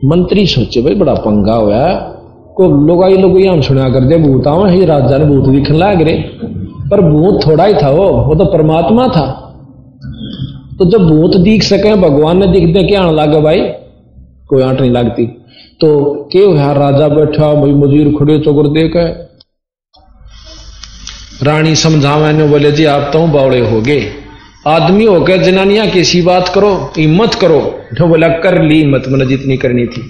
मंत्री सोचे भाई बड़ा पंगा हुआ, को लोगाई हम सुना कर दे भूत आवा, ही राजा ने भूत दिखने लग रहे, पर भूत थोड़ा ही था, वो तो परमात्मा था। तो जब भूत दिख सके, भगवान ने दिख दे, क्या आने लगे भाई, कोई आंट नहीं लगती। तो क्यों है राजा बैठा, भाई मजीर खड़े चौकर देख, रानी समझावे ने बोले जी आप तो बावड़े हो गए, आदमी होकर जनानियां कैसी बात करो, हिम्मत करो। तो बोला कर ली हिम्मत, मैंने जितनी करनी थी,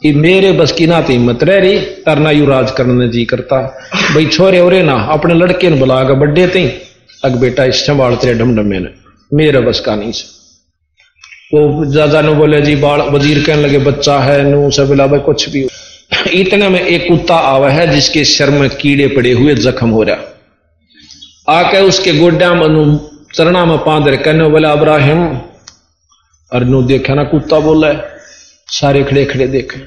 ये मेरे बस की ना तो हिम्मत रह रही, तरना यू राज करने जी करता। भाई छोरे ओरे ना अपने लड़के ने बुला कर बड्डे थी, अग बेटा इस संभाल तेरे डमडमे ने, मेरे बस का नहीं। वो जाजा ने बोले जी बाल, वजीर कहने लगे बच्चा है नू से बोला भाई कुछ भी। इतने में एक कुत्ता आवा है जिसके सिर में कीड़े पड़े हुए जख्म हो रहा, आके उसके गोड्या में चरणा में पांदर कहने बोला अब्राहिम। और नो देखा ना कुत्ता बोला है, सारे खड़े खड़े देखे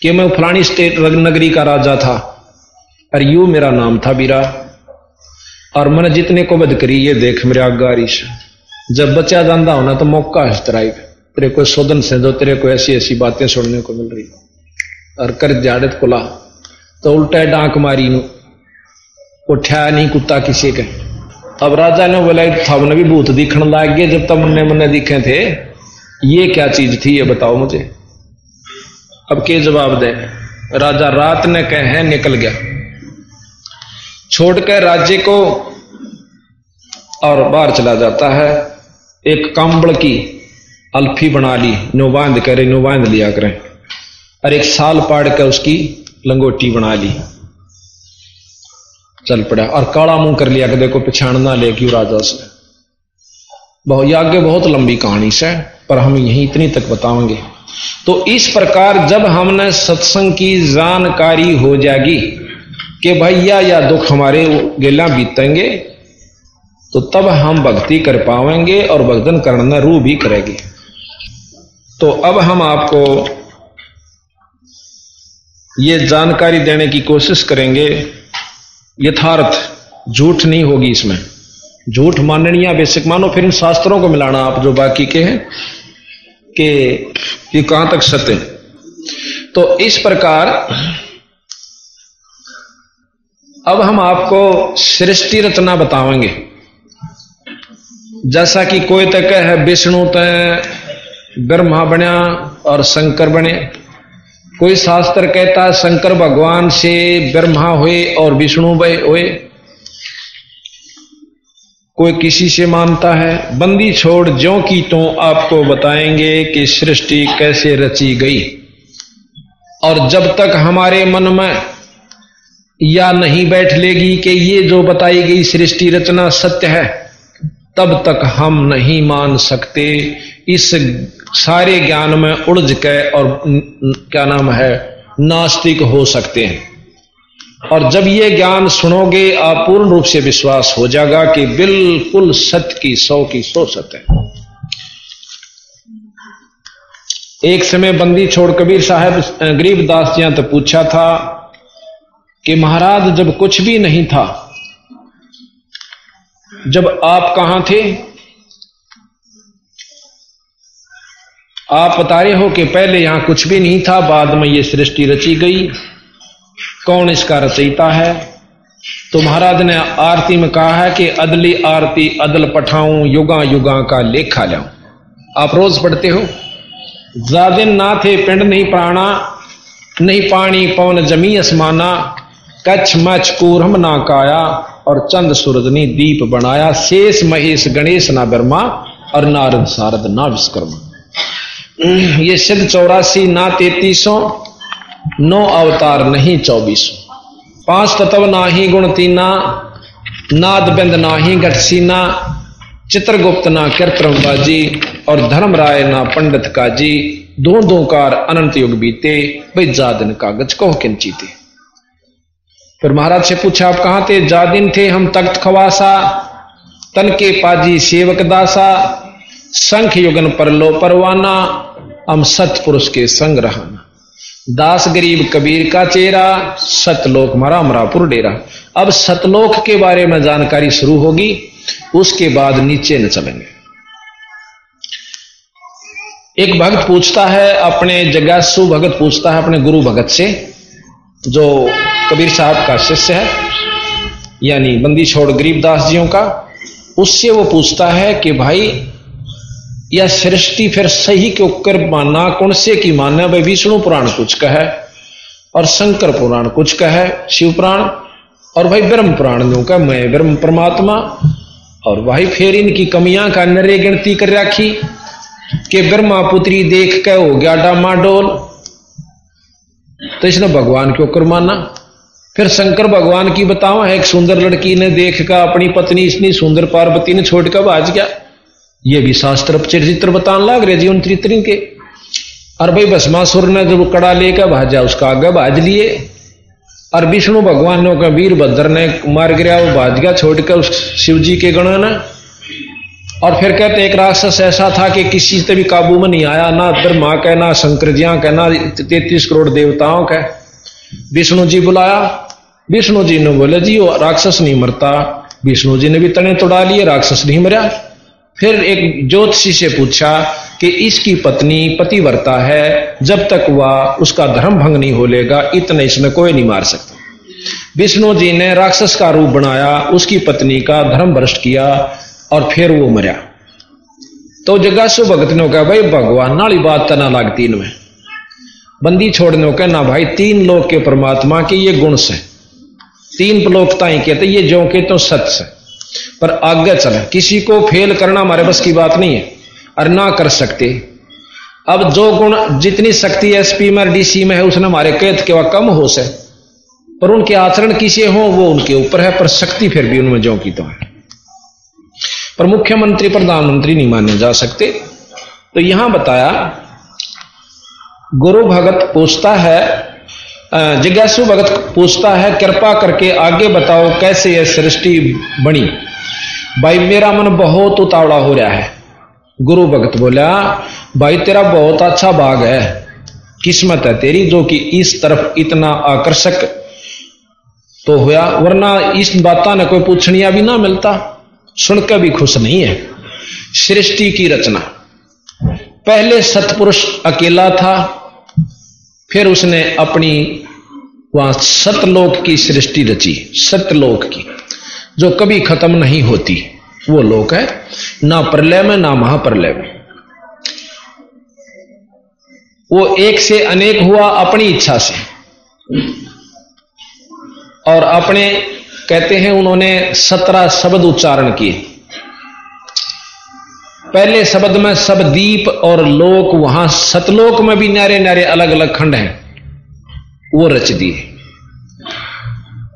कि मैं फलानी स्टेट नगरी का राजा था, और यू मेरा नाम था बीरा, और मैंने जितने को बद करी ये देख मेरे आगारी से। जब बचा जाता होना तो मौका है तराई तेरे को सोदन से जो तेरे को ऐसी ऐसी बातें सुनने को मिल रही, और कर जाड़त खुला तो उल्टा डांक मारी नू उठा नहीं कुत्ता किसी के। अब राजा ने बोला था भी भूत दिखने लग गए, जब तक मैंने दिखे थे, ये क्या चीज थी ये बताओ मुझे। अब के जवाब दे। राजा रात ने कहे निकल गया, छोड़कर राज्य को और बाहर चला जाता है। एक कंबल की अल्फी बना ली, नो बांध लिया करें, और एक साल पाड़ कर उसकी लंगोटी बना ली, चल पड़ा। और काला मुंह कर लिया कि देखो पिछाड़ ना ले क्यों राजा से। बहुत आगे बहुत लंबी कहानी से, पर हम यही इतनी तक बताएंगे। तो इस प्रकार जब हमने सत्संग की जानकारी हो जाएगी कि भैया या दुख हमारे गेला बीतेंगे, तो तब हम भक्ति कर पाएंगे और भक्तन करना रूह भी करेगी। तो अब हम आपको ये जानकारी देने की कोशिश करेंगे, यथार्थ, झूठ नहीं होगी इसमें। झूठ माननीय बेसिक मानो, फिर इन शास्त्रों को मिलाना आप जो बाकी के हैं कि ये कहां तक सत्य है। तो इस प्रकार अब हम आपको सृष्टि रचना बताएंगे। जैसा कि कोई तक है विष्णु तय ब्रह्मा बना और शंकर बने, कोई शास्त्र कहता है शंकर भगवान से ब्रह्मा हुए और विष्णु हुए, कोई किसी से मानता है। बंदी छोड़ ज्यों की तो आपको बताएंगे कि सृष्टि कैसे रची गई। और जब तक हमारे मन में या नहीं बैठ लेगी कि ये जो बताई गई सृष्टि रचना सत्य है, तब तक हम नहीं मान सकते। इस सारे ज्ञान में उलझ के और क्या नाम है नास्तिक हो सकते हैं। और जब ये ज्ञान सुनोगे आप पूर्ण रूप से विश्वास हो जाएगा कि बिल्कुल सत्य की 100 सत्य है। एक समय बंदी छोड़ कबीर साहब गरीबदास जी तो पूछा था कि महाराज जब कुछ भी नहीं था, जब आप कहां थे? आप बता रहे हो कि पहले यहां कुछ भी नहीं था, बाद में ये सृष्टि रची गई, कौन इसका रचयिता है? तो महाराज ने आरती में कहा है कि अदली आरती अदल पठाऊं, युगा युगा का लेखा लाऊं। आप रोज पढ़ते हो। जादिन ना थे पिंड नहीं प्राणा, नहीं पानी पवन जमी असमाना, कच्छ मच कूरम ना काया, और चंद सूरज ने दीप बनाया, शेष महेश गणेश ना ब्रह्मा, और नारद सारद ना विश्वकर्मा। ये सिद्ध 84 ना 3300, 9 अवतार नहीं 2400, 5 तत्व नाही गुण तीना, नाद बिंद नाही घट सीना, चित्रगुप्त ना कीर्तनबाजी, और धर्मराय ना पंडित काजी, दो कार अनंत युग बीते, भाई जादिन कागज कहो किन चीते। फिर महाराज से पूछा आप कहां थे? जादिन थे हम तख्त खवासा, तन के पाजी सेवक दासा, संख युगन पर लो परवाना, हम सतपुरुष के संग रहना, दास गरीब कबीर का चेहरा, सतलोक मरा मरापुर डेरा। अब सतलोक के बारे में जानकारी शुरू होगी, उसके बाद नीचे न चलेंगे। एक भक्त पूछता है अपने जगासु भगत पूछता है अपने गुरु भगत से, जो कबीर साहब का शिष्य है, यानी बंदी छोड़ गरीबदास जियों का, उससे वो पूछता है कि भाई यह सृष्टि फिर सही के ऊपर मानना कौन से की मानना? भाई विष्णु पुराण कुछ का है और शंकर पुराण कुछ का है, शिव पुराण, और भाई ब्रह्म पुराण जो का मैं ब्रह्म परमात्मा। और भाई फिर इनकी कमियां का नरे गिनती कर रखी कि ब्रह्मा पुत्री देख के हो गया डामाडोल, तो इसने भगवान के ऊपर माना। फिर शंकर भगवान की बताओ, एक सुंदर लड़की ने देख कर अपनी पत्नी इतनी सुंदर पार्वती ने छोड़कर भाज गया, ये भी शास्त्र चरित्र बताने लग रहे जीवन चरित्र के। और भाई भस्मासुर ने जब कड़ा लेकर भाजा उसका आगे भाज लिए, और विष्णु भगवान ने का वीरभद्र ने मार गिरा, वो भाज गया छोड़कर उस शिव जी के गण ने। और फिर कहते एक राक्षस ऐसा था कि किसी से भी काबू में नहीं आया, ना ब्रह्मा का, ना शंकर जिया का, ना 33 करोड़ देवताओं का। विष्णु जी बुलाया, विष्णु जी ने बोले जी वो राक्षस नहीं मरता। विष्णु जी ने भी तने तोड़ा लिए, राक्षस नहीं मरा। फिर एक ज्योतिषी से पूछा कि इसकी पत्नी पतिव्रता है, जब तक वह उसका धर्म भंग नहीं हो लेगा इतने इसमें कोई नहीं मार सकता। विष्णु जी ने राक्षस का रूप बनाया, उसकी पत्नी का धर्म भ्रष्ट किया और फिर वो मरा। तो जगासु भगत ने कहा भाई भगवान नाली बात तना लागती इनमें। बंदी छोड़ने का ना भाई 3 लोक के परमात्मा के ये गुण से, 3 लोकता ही कहते ये जो के तो सच से, पर आगे चले किसी को फेल करना हमारे बस की बात नहीं है और ना कर सकते। अब जो गुण जितनी शक्ति एसपी में डीसी में है उसने हमारे कैद के वह कम हो से, पर उनके आचरण किसे हो वो उनके ऊपर है, पर शक्ति फिर भी उनमें जो की तो है। पर मुख्यमंत्री प्रधानमंत्री नहीं माने जा सकते। तो यहां बताया गुरु भगत पूछता है, जिज्ञासु भगत पूछता है कृपा करके आगे बताओ कैसे यह सृष्टि बनी। भाई मेरा मन बहुत उतावला हो रहा है। गुरु भक्त बोला, भाई तेरा बहुत अच्छा भाग है, किस्मत है तेरी जो कि इस तरफ इतना आकर्षक तो हुआ, वरना इस बातों ने कोई पूछनिया भी ना मिलता, सुनकर भी खुश नहीं है। सृष्टि की रचना, पहले सतपुरुष अकेला था, फिर उसने अपनी वहां सतलोक की सृष्टि रची, सतलोक की जो कभी खत्म नहीं होती। वो लोक है ना प्रलय में ना महाप्रलय में। वो एक से अनेक हुआ अपनी इच्छा से, और अपने कहते हैं उन्होंने 17 शब्द उच्चारण किए। पहले शब्द में सब दीप और लोक, वहां सतलोक में भी न्यारे न्यारे अलग अलग खंड हैं, वो रच दिए।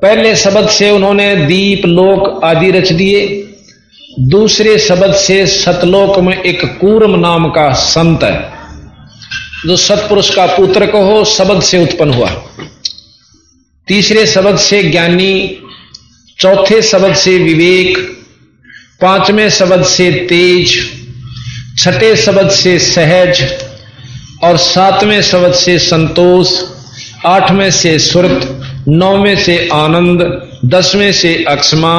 पहले शब्द से उन्होंने दीप लोक आदि रच दिए। दूसरे शब्द से सतलोक में एक कूर्म नाम का संत है जो सतपुरुष का पुत्र कहो शब्द से उत्पन्न हुआ। तीसरे शब्द से ज्ञानी, चौथे शब्द से विवेक, पांचवें शब्द से तेज, छठे शब्द से सहज और सातवें शब्द से संतोष, आठवें से सुरत, नौवें से आनंद, 10वें से अक्षमा,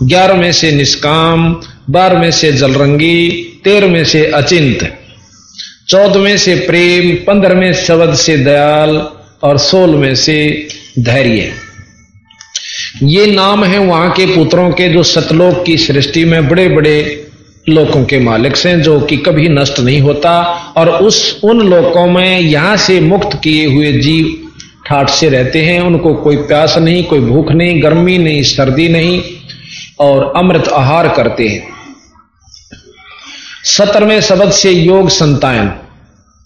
11वें से निष्काम, 12वें से जलरंगी, 13वें से अचिंत, 14वें से प्रेम, 15वें शब्द से दयाल और 16वें से धैर्य। ये नाम है वहां के पुत्रों के जो सतलोक की सृष्टि में बड़े बड़े लोकों के मालिक हैं, जो कि कभी नष्ट नहीं होता। और उन लोकों में यहां से मुक्त किए हुए जीव ठाठ से रहते हैं, उनको कोई प्यास नहीं, कोई भूख नहीं, गर्मी नहीं, सर्दी नहीं, और अमृत आहार करते हैं। 17वें शब्द से योग संतायन,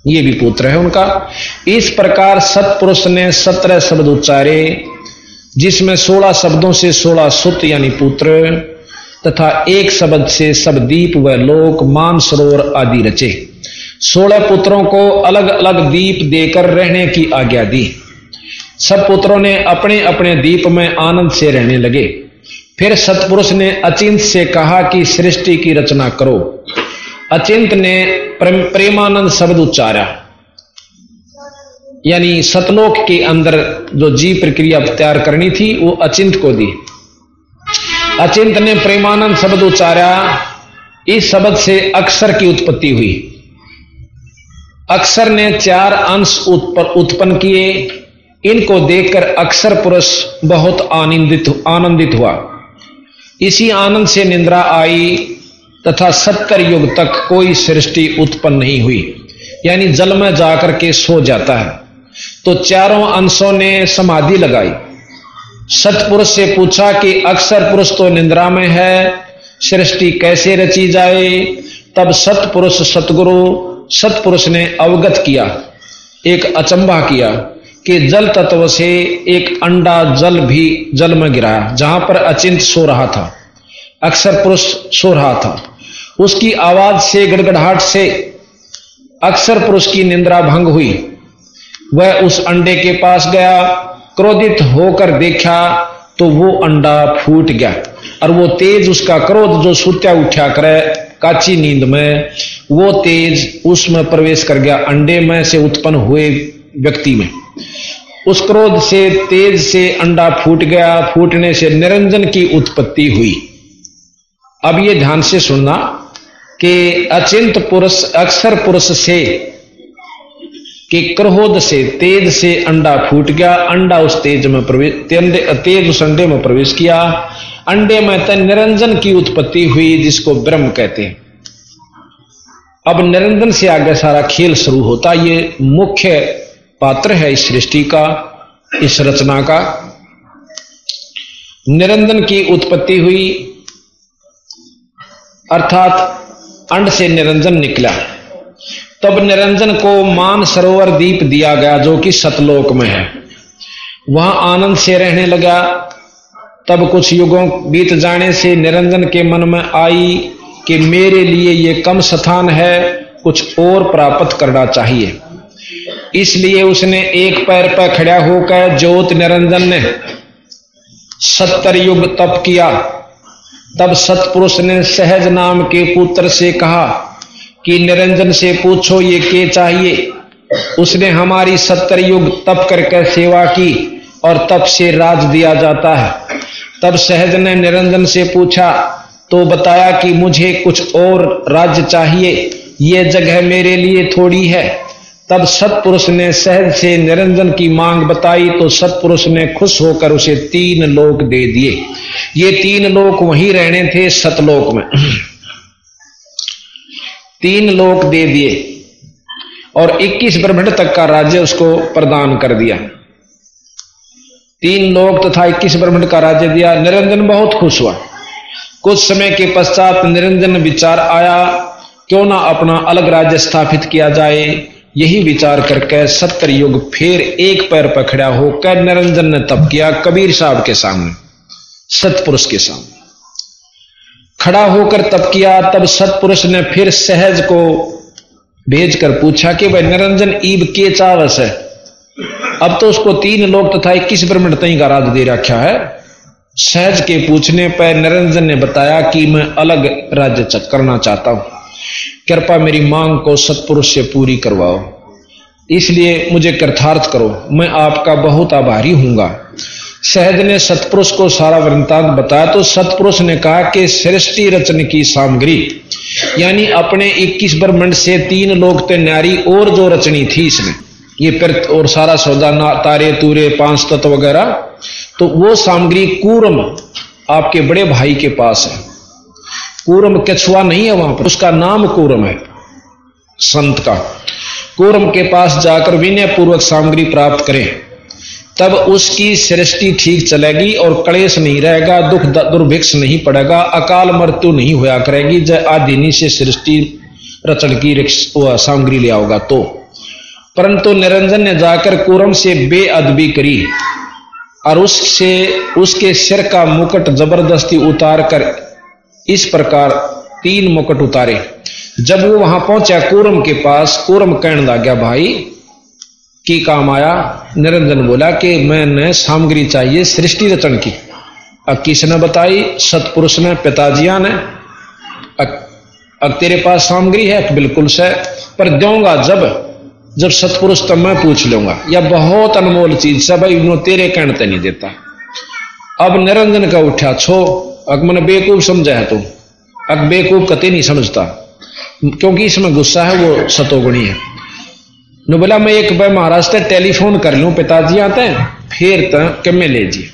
ये भी पुत्र है उनका। इस प्रकार सतपुरुष ने 17 शब्द उच्चारे, जिसमें 16 शब्दों से 16 सुत यानी पुत्र तथा एक शब्द से सब दीप व लोक, मान सरोवर आदि रचे। 16 पुत्रों को अलग अलग दीप देकर रहने की आज्ञा दी। सब पुत्रों ने अपने अपने दीप में आनंद से रहने लगे। फिर सतपुरुष ने अचिंत से कहा कि सृष्टि की रचना करो। अचिंत ने प्रेमानंद शब्द उच्चारा, यानी सतलोक के अंदर जो जीव प्रक्रिया तैयार करनी थी वो अचिंत को दी। अचिंत ने प्रेमानंद शब्द उच्चारा। इस शब्द से अक्षर की उत्पत्ति हुई। अक्षर ने 4 अंश उत्पन्न किए। इनको देखकर अक्षर पुरुष बहुत आनंदित हुआ। इसी आनंद से निद्रा आई तथा 70 युग तक कोई सृष्टि उत्पन्न नहीं हुई, यानी जल में जाकर के सो जाता है। तो चारों अंशों ने समाधि लगाई। सतपुरुष से पूछा कि अक्षर पुरुष तो निद्रा में है, सृष्टि कैसे रची जाए? तब सतपुरुष सतपुरुष ने अवगत किया, एक अचंभा किया कि जल तत्व से एक अंडा जल भी जल में गिरा, जहां पर अचिंत सो रहा था, अक्षर पुरुष सो रहा था। उसकी आवाज से, गड़गड़ाहट से अक्षर पुरुष की निद्रा भंग हुई। वह उस अंडे के पास गया, क्रोधित होकर देखा तो वो अंडा फूट गया, और वो तेज, उसका क्रोध जो सुत्या उठा करे काची नींद में, वो तेज उसमें प्रवेश कर गया, अंडे में से उत्पन्न हुए व्यक्ति में। उस क्रोध से, तेज से अंडा फूट गया। फूटने से निरंजन की उत्पत्ति हुई। अब ये ध्यान से सुनना कि अचिंत पुरुष अक्षर पुरुष से कि क्रोध से, तेज से अंडा फूट गया। अंडा उस तेज में प्रवेश, तेज उस अंडे में प्रवेश किया। अंडे में तन निरंजन की उत्पत्ति हुई, जिसको ब्रह्म कहते हैं। अब निरंजन से आगे सारा खेल शुरू होता। ये मुख्य पात्र है इस सृष्टि का, इस रचना का। निरंजन की उत्पत्ति हुई, अर्थात अंड से निरंजन निकला। तब निरंजन को मान सरोवर दीप दिया गया, जो कि सतलोक में है। वहां आनंद से रहने लगा। तब कुछ युगों बीत जाने से निरंजन के मन में आई कि मेरे लिए ये कम स्थान है, कुछ और प्राप्त करना चाहिए। इसलिए उसने एक पैर पर खड़ा होकर ज्योत निरंजन ने 70 युग तप किया। तब सतपुरुष ने सहज नाम के पुत्र से कहा कि निरंजन से पूछो ये क्या चाहिए। उसने हमारी 70 युग तप करके सेवा की और तप से राज दिया जाता है। तब सहज ने निरंजन से पूछा तो बताया कि मुझे कुछ और राज्य चाहिए, ये जगह मेरे लिए थोड़ी है। तब सतपुरुष ने सहज से निरंजन की मांग बताई तो सतपुरुष ने खुश होकर उसे 3 लोक दे दिए। ये 3 लोक वहीं रहने थे सतलोक में। 3 लोक दे दिए और 21 ब्रह्मांड तक का राज्य उसको प्रदान कर दिया। 3 लोक तथा 21 ब्रह्मांड का राज्य दिया। निरंजन बहुत खुश हुआ। कुछ समय के पश्चात निरंजन विचार आया क्यों ना अपना अलग राज्य स्थापित किया जाए। यही विचार करके 70 युग फिर एक पैर पर खड़ा होकर निरंजन ने तप किया कबीर साहब के सामने, सतपुरुष के सामने खड़ा होकर तप किया। तब सतपुरुष ने फिर सहज को भेजकर पूछा कि भाई निरंजन ईब के चावस है। अब तो उसको 3 लोक तथा 21 ब्रह्मांड तई का राज दे रखा है। सहज के पूछने पर निरंजन ने बताया कि मैं अलग राज्य करना चाहता हूं, कृपा मेरी मांग को सतपुरुष से पूरी करवाओ, इसलिए मुझे कृतार्थ करो, मैं आपका बहुत आभारी हूंगा। सहज ने सतपुरुष को सारा वृत्तांत बताया तो सतपुरुष ने कहा कि सृष्टि रचन की सामग्री यानी अपने 21 ब्रह्मांड से 3 लोक ते न्यारी और जो रचनी थी इसने, ये प्रत और सारा सौदा तारे तूरे 5 तत्व वगैरह, तो वो सामग्री कूरम आपके बड़े भाई के पास है। कूरम कछुआ नहीं है वहां पर, उसका नाम कूरम है संत का। कूरम के पास जाकर विनय पूर्वक सामग्री प्राप्त करें, तब उसकी सृष्टि ठीक चलेगी और क्लेश नहीं रहेगा, दुख दुर्भिक्ष नहीं पड़ेगा, अकाल मृत्यु नहीं होया करेगी। जय आदिनी से सृष्टि रचन की सामग्री ले आओगा तो। परंतु निरंजन ने जाकर कूरम से बेअदबी करी और उसके सिर का मुकुट जबरदस्ती उतार कर इस प्रकार 3 मुकुट उतारे। जब वो वहां पहुंचा कूरम के पास, कूरम कहने लगा भाई की काम आया। निरंजन बोला कि मैंने सामग्री चाहिए सृष्टि रचन की। अब किसने बताई? सतपुरुष ने, पिताजिया ने। अब तेरे पास सामग्री है? बिल्कुल से, पर दूंगा जब सतपुरुष तब मैं पूछ लूंगा। यह बहुत अनमोल चीज है भाई, नो तेरे कहने नहीं देता। अब निरंजन का उठा छो, अग मैंने बेवकूफ समझा है तू। अग बेवकूफ कते नहीं समझता, क्योंकि इसमें गुस्सा है, वो सतोगुणी है। नो बोला मैं एक बार महाराज से टेलीफोन कर लूं, पिताजी आते हैं फिर तक मैं ले जी,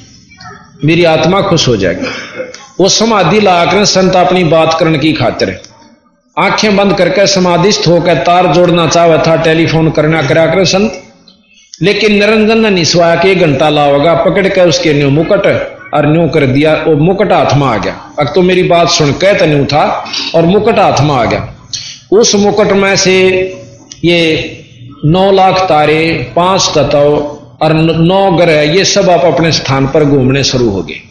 मेरी आत्मा खुश हो जाएगी। वो समाधि लाकर संत अपनी बात करने की खातिर आंखें बंद करके समाधिस्थ होकर तार जोड़ना चाहा था, टेलीफोन करना करा कर संत। लेकिन निरंजन ने निस्वाया कि 1 घंटा लाओगा, पकड़ कर उसके न्यू मुकुट और न्यू कर दिया। वो मुकुट हाथ में आ गया। अब तो मेरी बात सुन के तो न्यू था और मुकुट हाथ में आ गया। उस मुकुट में से ये 9 लाख तारे, 5 तत्व और 9 ग्रह, ये सब आप अपने स्थान पर घूमने शुरू हो गए।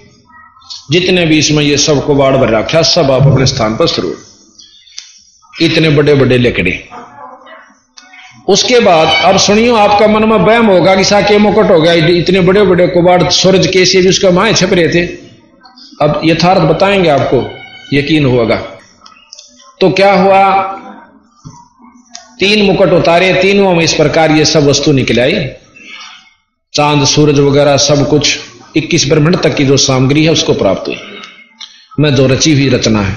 जितने भी इसमें ये सब को बाढ़ भर रखा, सब आप अपने स्थान पर शुरू। इतने बड़े बड़े लकड़े। उसके बाद अब सुनियो, आपका मन में वहम होगा कि साके मुकुट हो गया, इतने बड़े बड़े कुबाड़ सूरज कैसे भी उसका माए छप रहे थे। अब यथार्थ बताएंगे आपको, यकीन होगा। तो क्या हुआ, 3 मुकुट उतारे, तीनों में इस प्रकार ये सब वस्तु निकल आई, चांद सूरज वगैरह सब कुछ। 21 ब्रह्मांड तक की जो सामग्री है उसको प्राप्त हुई, मैं जो रची हुई रचना है।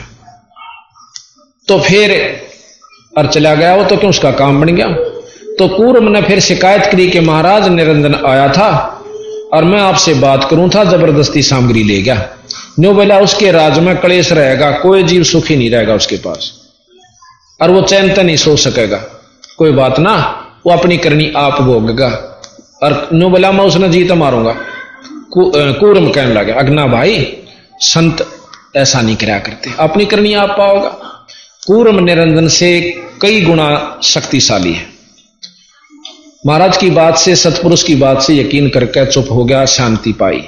तो फिर और चला गया वो, तो क्यों उसका काम बन गया। तो कूरम ने फिर शिकायत करी कि महाराज निरंजन आया था और मैं आपसे बात करूं था, जबरदस्ती सामग्री ले गया। न्यू बोला उसके राज में क्लेश रहेगा, कोई जीव सुखी नहीं रहेगा उसके पास, और वो चैन तो नहीं सो सकेगा। कोई बात ना, वो अपनी करनी आप भोगेगा। और न्यू बोला मैं उसने जीत मारूंगा। कूरम कहने लगा अगना भाई, संत ऐसा नहीं करा करते, अपनी करनी आप पाओगा। कूरम निरंजन से कई गुना शक्तिशाली है। महाराज की बात से, सतपुरुष की बात से यकीन करके चुप हो गया, शांति पाई।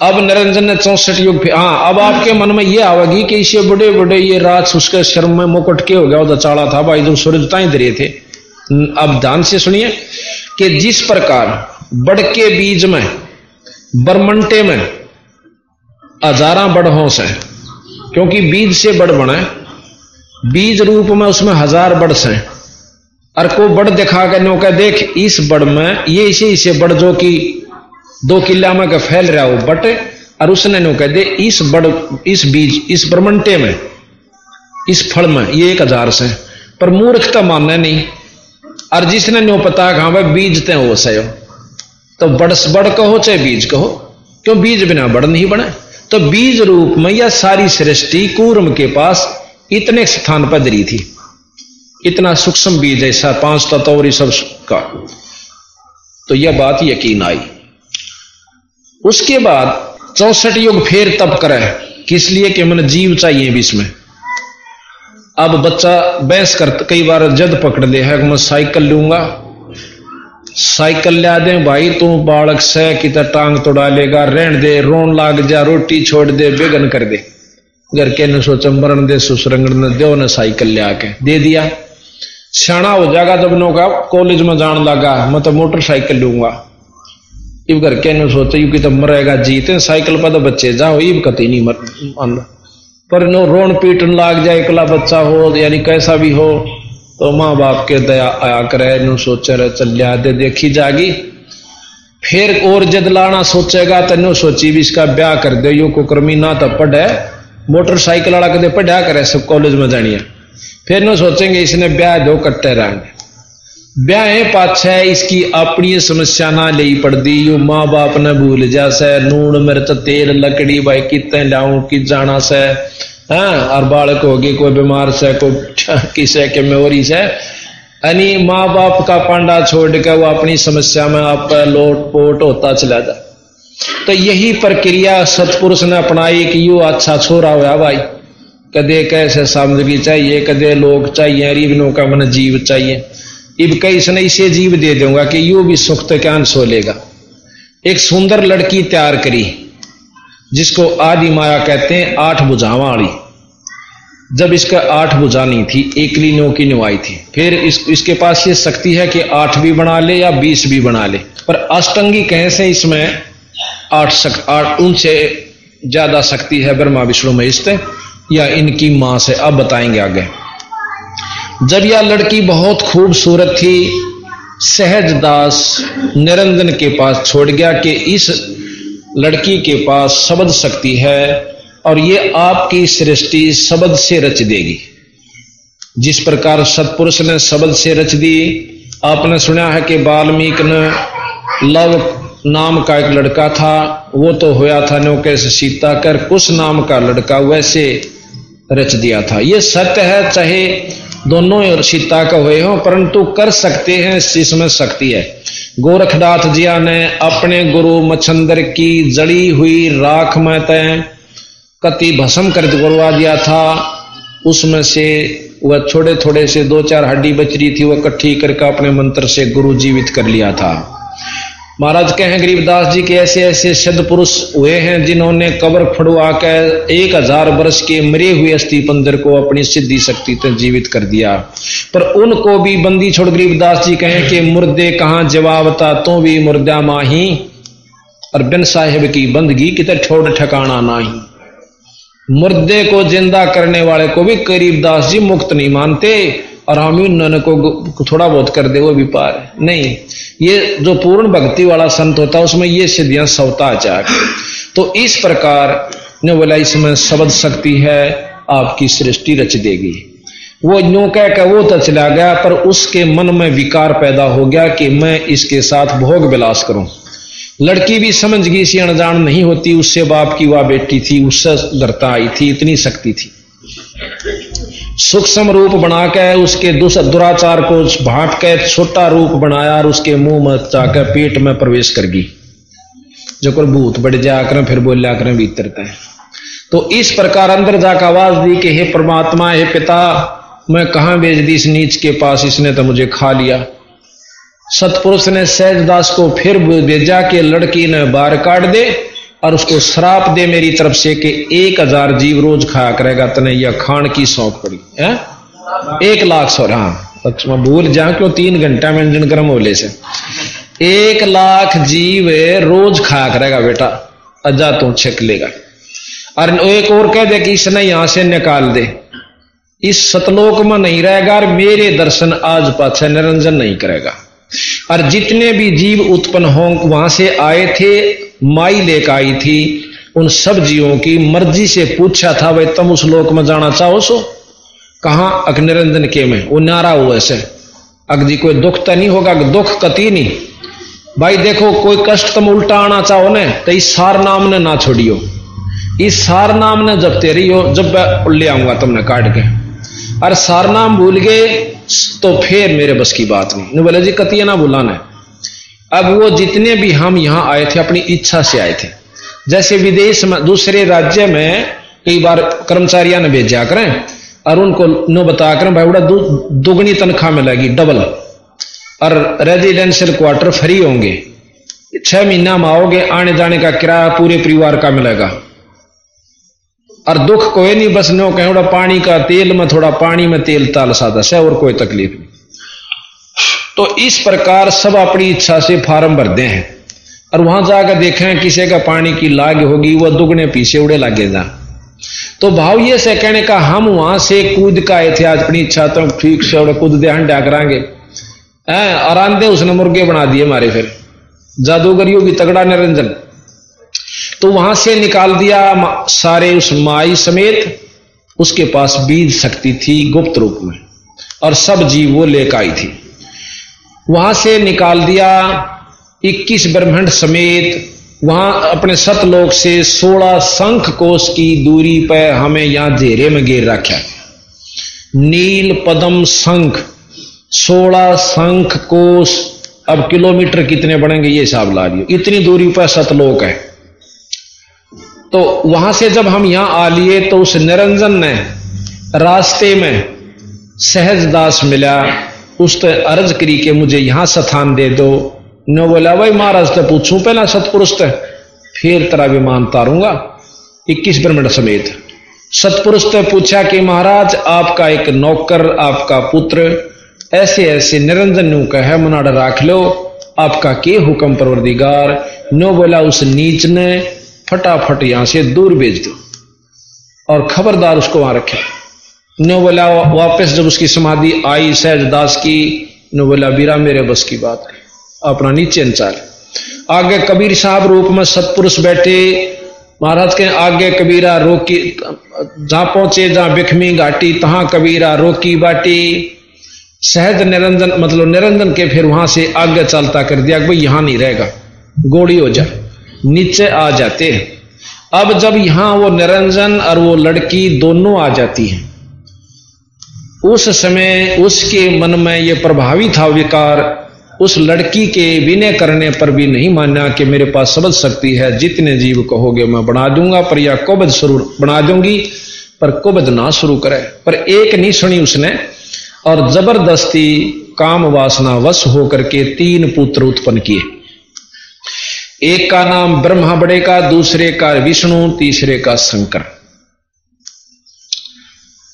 अब निरंजन ने 64 युग, हाँ अब आपके मन में यह आवेगी कि इसे बड़े बड़े ये राज उसके शर्म में मुकुट के हो गया, वो चाड़ा था भाई, जो सूरज ताई दे रहे थे। अब ध्यान से सुनिए कि जिस प्रकार बड़के बीज में, बरमंटे में 1000 बड़होंस है, क्योंकि बीज से बड़ बने, बीज रूप में उसमें 1000 बड़स हैं, और को बड़ दिखा के नो कह देख इस बड़ में ये इसे बड़ जो कि 2 किला में का फैल रहा हो बट, और उसने नो कह दे इस बड़, इस बीज, इस ब्रह्मंडे में, इस फल में ये 1000 से, पर मूर्ख तो मानना नहीं। और जिसने नो पता कहा भाई बीज ते हो सयो, तो बड़ कहो चाहे बीज कहो, क्यों बीज बिना बड़ नहीं बने। तो बीज रूप में यह सारी सृष्टि कूर्म के पास इतने स्थान पर धरी थी, इतना सूक्ष्म बीज ऐसा 5 तत्व और सब का। तो यह बात यकीन आई। उसके बाद 64 युग फिर तप करे, किस लिए कि मन जीव चाहिए बीच में। अब बच्चा बहस कर, कई बार जद पकड़ ले है मैं साइकिल लूंगा, साइकिल ला दे भाई तू बालक से कि टांग तो डालेगा, रहन दे, रोन लाग जा, रोटी छोड़ दे, बेगन कर दे। घर के ने सोचा मरण दे सुसरंगड़ ने दो ने साइकिल ले आके दे दिया। सियाना हो जाएगा जब नो का कॉलेज में जान लगा मैं तो मोटरसाइकिल लूंगा। इब घर के ने सोचा यू कि तो मरेगा जीते साइकिल पर तो बच्चे जाओ, इब कती नहीं मान, पर नो रोन पीटन लाग जाए, एकला बच्चा हो यानी कैसा भी हो, तो माँ बाप के दया आया करे, नु सोचे रहे चल लिया दे देखी जागी। फिर और जद लाना सोचेगा तेनो सोची भी इसका ब्याह कर दे, यो कुकर्मी ना तो पढ़े, मोटरसाइकिल वाला कदे पढ़ा करे सब कॉलेज में जानिए। फिर नो सोचेंगे इसने ब्याह दो कट्टे रहेंगे, ब्याह पाछे इसकी अपनी समस्या ना ले पड़ दी, यू माँ बाप ने भूल जा से, नून मिर्च तेल लकड़ी भाई कितने लाऊं कि जाना से, हाँ, और बालक होगी कोई बीमार से, कोई किसे के मेरी से, यानी माँ बाप का पांडा छोड़ के वो अपनी समस्या में आप लोट पोट होता चला जाए। तो यही प्रक्रिया सतपुरुष ने अपनाई कि यू अच्छा छोरा हुआ भाई, कदे कैसे सामग्री चाहिए, कदे लोग चाहिए, रिबनों का मन जीव चाहिए, इब कई इसने इसे जीव दे दूंगा कि यू भी सुख तो क्या सो लेगा। एक सुंदर लड़की तैयार करी जिसको आदि माया कहते हैं, 8 भुजावां वाली। जब इसका 8 भुजा नहीं थी, एकली नो की नुआई थी। फिर इसके पास ये शक्ति है कि 8 भी बना ले या 20 भी बना ले, पर अष्टंगी कैसे इसमें 8 उनसे ज्यादा शक्ति है ब्रह्मा विष्णु महेश या इनकी मां से, अब बताएंगे आगे। जब यह लड़की बहुत खूबसूरत थी, सहजदास निरंजन के पास छोड़ गया कि इस लड़की के पास शब्द शक्ति है और ये आपकी सृष्टि शब्द से रच देगी। जिस प्रकार सतपुरुष ने शब्द से रच दी। आपने सुना है कि वाल्मीकि ने लव नाम का एक लड़का था, वो तो होया था नौके से सीता कर, कुश नाम का लड़का वैसे रच दिया था। ये सत्य है, चाहे दोनों सीता का हुए हो, परंतु कर सकते हैं, इसमें शक्ति है। गोरखनाथ जिया ने अपने गुरु मच्छंदर की जड़ी हुई राख में तय कति भस्म कर गुरवा दिया था, उसमें से वह थोड़े थोड़े से 2-4 हड्डी बच रही थी, वह इकट्ठी करके अपने मंत्र से गुरु जीवित कर लिया था। महाराज कहें गरीबदास जी के ऐसे ऐसे सिद्ध पुरुष हुए हैं जिन्होंने कब्र फड़वा कर 1000 वर्ष के मरे हुए अस्थि पंजर को अपनी सिद्धि शक्ति से जीवित कर दिया, पर उनको भी बंदी छोड़ गरीबदास जी कहें कि मुर्दे कहां जवाबता तो भी मुर्दा माही, और बिन साहिब की बंदगी कितने ठोड़ ठिकाना नहीं। मुर्दे को जिंदा करने वाले को भी गरीबदास जी मुक्त नहीं मानते, और हम उन्होंने को थोड़ा बहुत कर दे वो भी पार नहीं। ये जो पूर्ण भक्ति वाला संत होता है उसमें ये सिद्धियां सवता जाए। तो इस प्रकार ने बोला इसमें शब्द शक्ति है, आपकी सृष्टि रच देगी। वो यूं कह के वो तो चला गया, पर उसके मन में विकार पैदा हो गया कि मैं इसके साथ भोग विलास करूं। लड़की भी समझ गई, सी अनजान नहीं होती, उससे बाप की वह बेटी थी, उससे डरता आई थी, इतनी शक्ति थी। सूक्ष्म रूप बनाकर उसके दुराचार को भाट के छोटा रूप बनाया और उसके मुंह में जाकर पेट में प्रवेश कर गई। जो कोई भूत बढ़ जाकर फिर बोलिया करें भीतर तय। तो इस प्रकार अंदर जाकर आवाज दी कि हे परमात्मा, हे पिता, मैं कहां भेज दी इस नीच के पास, इसने तो मुझे खा लिया। सतपुरुष ने सहजदास को फिर भेजा कि लड़की ने बाहर काट दे और उसको श्राप दे मेरी तरफ से कि 1000 जीव रोज खाया करेगा, तने यह खान की शौक पड़ी है 1,00,000 सौ। हाँ अच्छा मैं भूल जा क्यों 3 घंटा में इंजन गर्म होले से 1,00,000 जीव रोज खाया करेगा बेटा, अजा तो छक लेगा। और एक और कह दे कि इसने यहां से निकाल दे, इस सतलोक में नहीं रहेगा और मेरे दर्शन आज पाछे निरंजन नहीं करेगा। और जितने भी जीव उत्पन्न हो वहां से आए थे, माई लेकर आई थी, उन सब जीवों की मर्जी से पूछा था भाई तुम उस लोक में जाना चाहो सो? कहां? अग निरंजन के में। वो नारा हुआ ऐसे अग जी कोई दुख तो नहीं होगा? दुख कति नहीं भाई। देखो कोई कष्ट तुम उल्टा आना चाहो न तो इस सार नाम ने ना छोड़ियो, इस सार नाम ने जपते रहियो, जब ले आऊंगा तुमने काट के। और सार नाम भूल गए तो फिर मेरे बस की बात नहीं। बोले जी कतिया ना बुलाना। अब वो जितने भी हम यहां आए थे अपनी इच्छा से आए थे। जैसे विदेश में दूसरे राज्य में कई बार कर्मचारियों ने भेजा करें और उनको नो बता करें भाई बड़ा दुगनी तनख्वाह मिलेगी, डबल, और रेजिडेंशियल क्वार्टर फ्री होंगे, 6 महीना में आओगे, आने जाने का किराया पूरे परिवार का मिलेगा। और दुख कोई नहीं, बस नो कहें थोड़ा पानी का तेल में, थोड़ा पानी में तेल ताल सादा से, और कोई तकलीफ नहीं। तो इस प्रकार सब अपनी इच्छा से फार्म भरते हैं और वहां जाकर देखें किसी का पानी की लाग होगी, वह दुगने पीछे उड़े लागे जा। तो भाव ये से कहने का हम वहां से कूद का आए थे आज अपनी इच्छा, तो ठीक से उड़े कूद दे हंडा करांगे और आंधे उसने मुर्गे बना दिए हमारे। फिर जादूगरियों भी तगड़ा निरंजन। तो वहां से निकाल दिया सारे उस माई समेत, उसके पास बीज शक्ति थी गुप्त रूप में, और सब जीव वो लेकर आई थी। वहां से निकाल दिया 21 ब्रह्मांड समेत, वहां अपने सतलोक से 16 शंख कोश की दूरी पर हमें यहां घेरे में घेर रखा। नील पद्म शंख 16 शंख कोश। अब किलोमीटर कितने बढ़ेंगे ये हिसाब ला लियो, इतनी दूरी पर सतलोक है। तो वहां से जब हम यहां आ लिए तो उस निरंजन ने रास्ते में सहजदास मिला, उसने अर्ज करी के मुझे यहां स्थान दे दो। न बोला भाई महाराज तो पूछूं पहला सतपुरुष ते, फिर तेरा विमान तारूंगा 21 ब्रह्मांड समेत। सतपुरुष ने पूछा कि महाराज आपका एक नौकर, आपका पुत्र ऐसे ऐसे निरंजन नु कहे मुनाड़ा राख लो, आपका के हुक्म परवरदिगार। नो बोला उस नीच ने फटाफट यहां से दूर भेज दो और खबरदार उसको वहां रखे। नो बोला वापस जब उसकी समाधि आई सहजदास की, नो बोला बीरा मेरे बस की बात है, अपना नीचे अंचाल। आगे कबीर साहब रूप में सतपुरुष बैठे, महाराज के आगे कबीरा रोकी, जहां पहुंचे जहां बिखमी घाटी तहां कबीरा रोकी बाटी। सहज निरंजन मतलब निरंजन के फिर वहां से आगे चलता कर दिया कि भाई यहां नहीं रहेगा, गोड़ी हो जाए, नीचे आ जाते। अब जब यहां वो निरंजन और वो लड़की दोनों आ जाती हैं, उस समय उसके मन में ये प्रभावी था विकार, उस लड़की के विनय करने पर भी नहीं माना कि मेरे पास सबद शक्ति है, जितने जीव कहोगे मैं बना दूंगा, पर यह कुबद शुरू बना दूंगी, पर कुबद ना शुरू करे। पर एक नहीं सुनी उसने और जबरदस्ती काम वासना वश होकर के 3 पुत्र उत्पन्न किए। एक का नाम ब्रह्मा बड़े का, दूसरे का विष्णु, तीसरे का शंकर।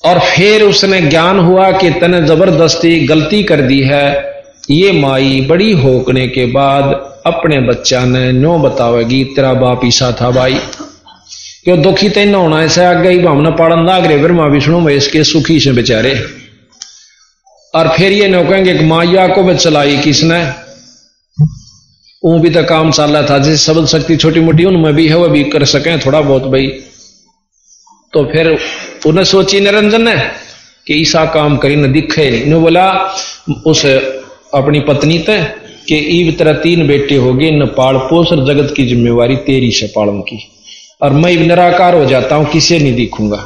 और फिर उसने ज्ञान हुआ कि तने जबरदस्ती गलती कर दी है। ये माई बड़ी होने के बाद अपने बच्चा ने नो बतावेगी तेरा बाप ईसा था भाई, क्यों दुखी तेना होना ऐसा आगे ही भावना पालन लाग रहे ब्रह्मा विष्णु महेश के सुखी से बेचारे। और फिर ये नो कहेंगे कि माया को भी चलाई किसने, वो भी तो काम चल रहा था, जैसे सबल शक्ति छोटी मोटी उनमें भी है, वो भी कर सकें थोड़ा बहुत भाई। तो फिर उन्हें सोची निरंजन ने कि ईसा काम करी न दिखे। ने बोला उस अपनी पत्नी ते कि ईब तेरा 3 बेटे हो गए, न पाल पोस और जगत की जिम्मेवारी तेरी से पालन की, और मैं निराकार हो जाता हूं, किसे नहीं दिखूंगा,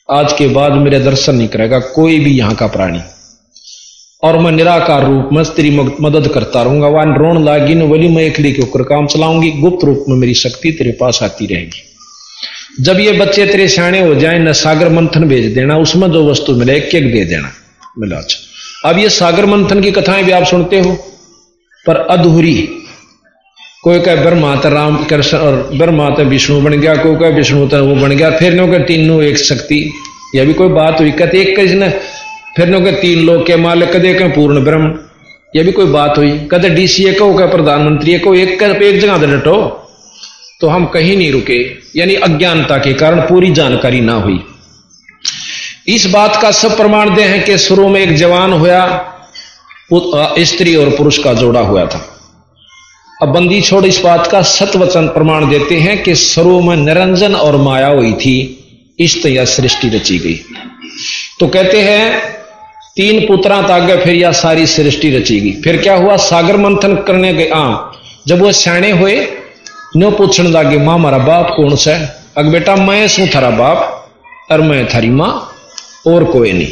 आज के बाद मेरे दर्शन नहीं करेगा कोई भी यहां का प्राणी, और मैं निराकार रूप में तेरी मदद करता रहूंगा। वहां रोन लागी न बोली मैं एकली के ऊपर काम चलाऊंगी, गुप्त रूप में मेरी शक्ति तेरे पास आती रहेगी। जब ये बच्चे तेरे सियाने हो जाए न सागर मंथन भेज देना, उसमें जो वस्तु मिले एक एक दे देना। मिला अच्छा। अब ये सागर मंथन की कथाएं भी आप सुनते हो पर अधूरी, कोई कहे ब्रह्मा तो राम कृष्ण और ब्रह्मा तो विष्णु बन गया, कोई कहे विष्णु तो वो बन गया, फिर नो के तीनों एक शक्ति, यह भी कोई बात हुई। कहते एक कृष्ण, फिर नो के 3 लोग के मालिक, कदे के पूर्ण ब्रह्म, यह भी कोई बात हुई। कहते DCA को प्रधानमंत्री को एक जगह डटो, तो हम कहीं नहीं रुके, यानी अज्ञानता के कारण पूरी जानकारी ना हुई। इस बात का सब प्रमाण दे हैं कि शुरू में एक जवान हुआ, स्त्री और पुरुष का जोड़ा हुआ था। अब बंदी छोड़ इस बात का सतवचन प्रमाण देते हैं कि शुरू में निरंजन और माया हुई थी, इस तरह सृष्टि रची गई। तो कहते हैं 3 पुत्रां तागे फिर यह सारी सृष्टि रची गई। फिर क्या हुआ, सागर मंथन करने गए। जब वो सियाणे हुए, न्यो पूछने लगे, मां हमारा बाप कौन सा है? अग बेटा मैं सू थारा बाप और मैं थारी मां, और कोई नहीं।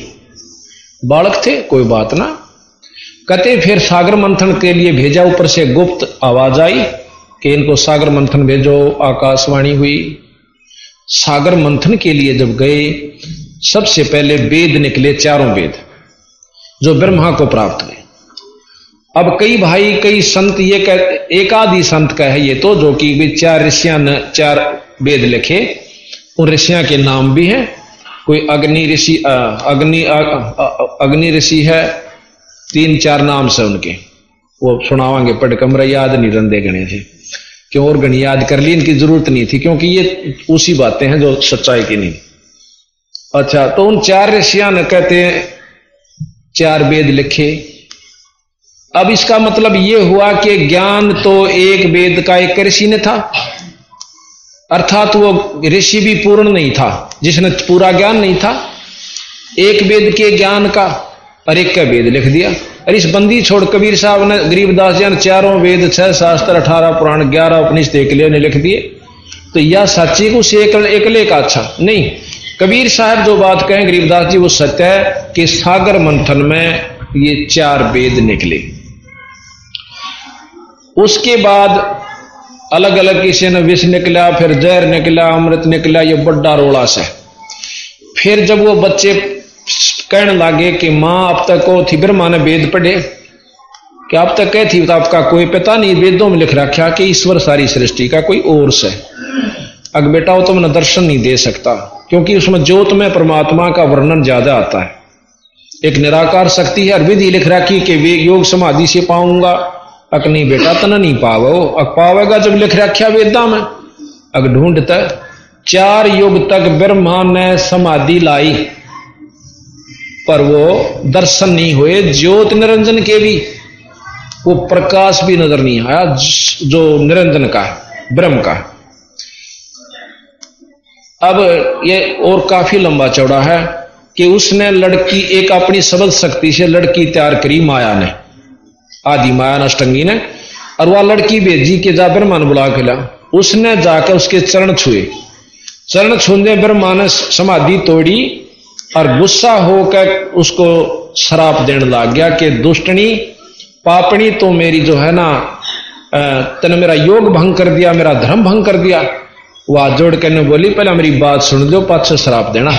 बालक थे, कोई बात ना। कहते फिर सागर मंथन के लिए भेजा, ऊपर से गुप्त आवाज आई कि इनको सागर मंथन भेजो। आकाशवाणी हुई। सागर मंथन के लिए जब गए, सबसे पहले वेद निकले, 4 वेद जो ब्रह्मा को प्राप्त हुए। अब कई भाई, कई संत ये कहते, एक आदि संत का है ये तो, जो कि 4 ऋषियां ने 4 वेद लिखे। उन ऋषियों के नाम भी हैं। कोई अग्नि ऋषि, अग्नि ऋषि है, 3-4 नाम से उनके, वो सुनावांगे पढ़ कमरा याद नहीं रंदे गणे थे, क्यों और गणी याद कर ली, इनकी जरूरत नहीं थी, क्योंकि ये उसी बातें हैं जो सच्चाई की नहीं। अच्छा, तो उन 4 ऋषियों ने कहते हैं 4 वेद लिखे। अब इसका मतलब ये हुआ कि ज्ञान तो एक वेद का एक ऋषि ने था, अर्थात वो ऋषि भी पूर्ण नहीं था, जिसने पूरा ज्ञान नहीं था। एक वेद के ज्ञान का और एक का वेद लिख दिया। और इस बंदी छोड़ कबीर साहब ने, गरीबदास जी ने 4 वेद, 6 शास्त्र, 18 पुराण, 11 उपनिषद एक ने लिख दिए। तो यह सच्ची को से एकले का अच्छा नहीं। कबीर साहब जो बात कहें गरीबदास जी, वो सत्य है कि सागर मंथन में ये 4 वेद निकले। उसके बाद अलग अलग किसी ने विष निकला, फिर जहर निकला, अमृत निकला, ये बड़ा रोड़ा से। फिर जब वो बच्चे कहने लगे कि मां अब तक को थी, ब्रह्मा ने वेद पढ़े कि अब तक कहती तो आपका कोई पता नहीं, वेदों में लिख रखा कि ईश्वर सारी सृष्टि का कोई और से। अगर बेटा वो तुमने दर्शन नहीं दे सकता, क्योंकि उसमें ज्योत में परमात्मा का वर्णन ज्यादा आता है। एक निराकार शक्ति है और विधि लिख रखी कि वे योग समाधि से पाऊंगा। अक नहीं बेटा तना नहीं पावो, अक पावेगा जब लिख रखा वेदा में। अग ढूंढता 4 युग तक ब्रह्मा ने समाधि लाई, पर वो दर्शन नहीं हुए। ज्योत निरंजन के भी वो प्रकाश भी नजर नहीं आया जो निरंजन का है, ब्रह्म का। अब ये और काफी लंबा चौड़ा है कि उसने लड़की, एक अपनी सबल शक्ति से लड़की तैयार करी माया ने, आदि माया अष्टंगी ने, और वह लड़की भेजी के जा ब्रह्मा ने बुला के ला। उसने जाकर उसके चरण छुए। चरण छूने ब्रह्मा ने समाधि तोड़ी और गुस्सा होकर उसको श्राप देने लग गया कि दुष्टनी पापनी, तो मेरी जो है ना, तने मेरा योग भंग कर दिया, मेरा धर्म भंग कर दिया। वह जोड़ कर बोली, पहले मेरी बात सुन दो, पाछे श्राप देना।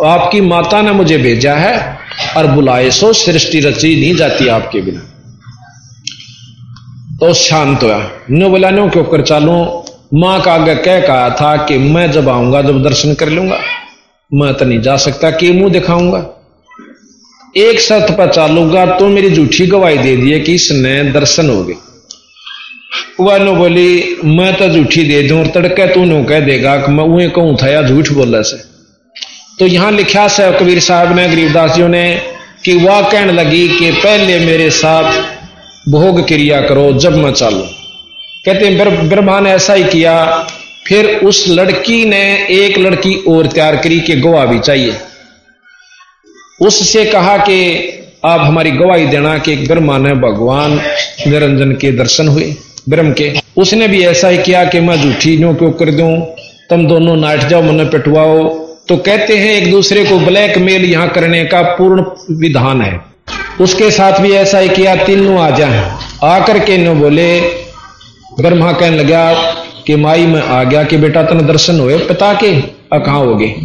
आपकी माता ने मुझे भेजा है और बुलाए सो, सृष्टि रची नहीं जाती आपके बिना। तो शांत हुआ, नो बोला नो क्यों कर चालू। मां का आगे कह कहा था कि मैं जब आऊंगा जब दर्शन कर लूंगा, मैं तो नहीं जा सकता, कि मुंह दिखाऊंगा। एक शर्त पर चालूंगा, तो मेरी झूठी गवाही दे दी कि इसने दर्शन हो गए। वह नो बोली, मैं तो झूठी दे दूं और तड़के तू नो कह देगा कि मैं उन्हें कहूं था या झूठ बोला से। तो यहां लिखा से कबीर साहब ने, गरीबदास जी ने, कि वह कहने लगी कि पहले मेरे साथ भोग क्रिया करो जब मैं चालू। कहते हैं ब्रह्मा ने ऐसा ही किया। फिर उस लड़की ने एक लड़की और तैयार करी कि गवाह भी चाहिए। उससे कहा कि आप हमारी गवाही देना कि ब्रह्मा ने भगवान निरंजन के दर्शन हुए, ब्रह्म के। उसने भी ऐसा ही किया कि मैं झूठी न्यों क्यों कर दूं, तुम दोनों नाट जाओ, मन पिटवाओ। तो कहते हैं एक दूसरे को ब्लैकमेल यहां करने का पूर्ण विधान है। उसके साथ भी ऐसा ही किया, तीनों आ जाए। आकर के नो बोले, ब्रह्मा कहने लगा कि माई में आ गया कि बेटा तने दर्शन हुए, पता के कहां हो गए।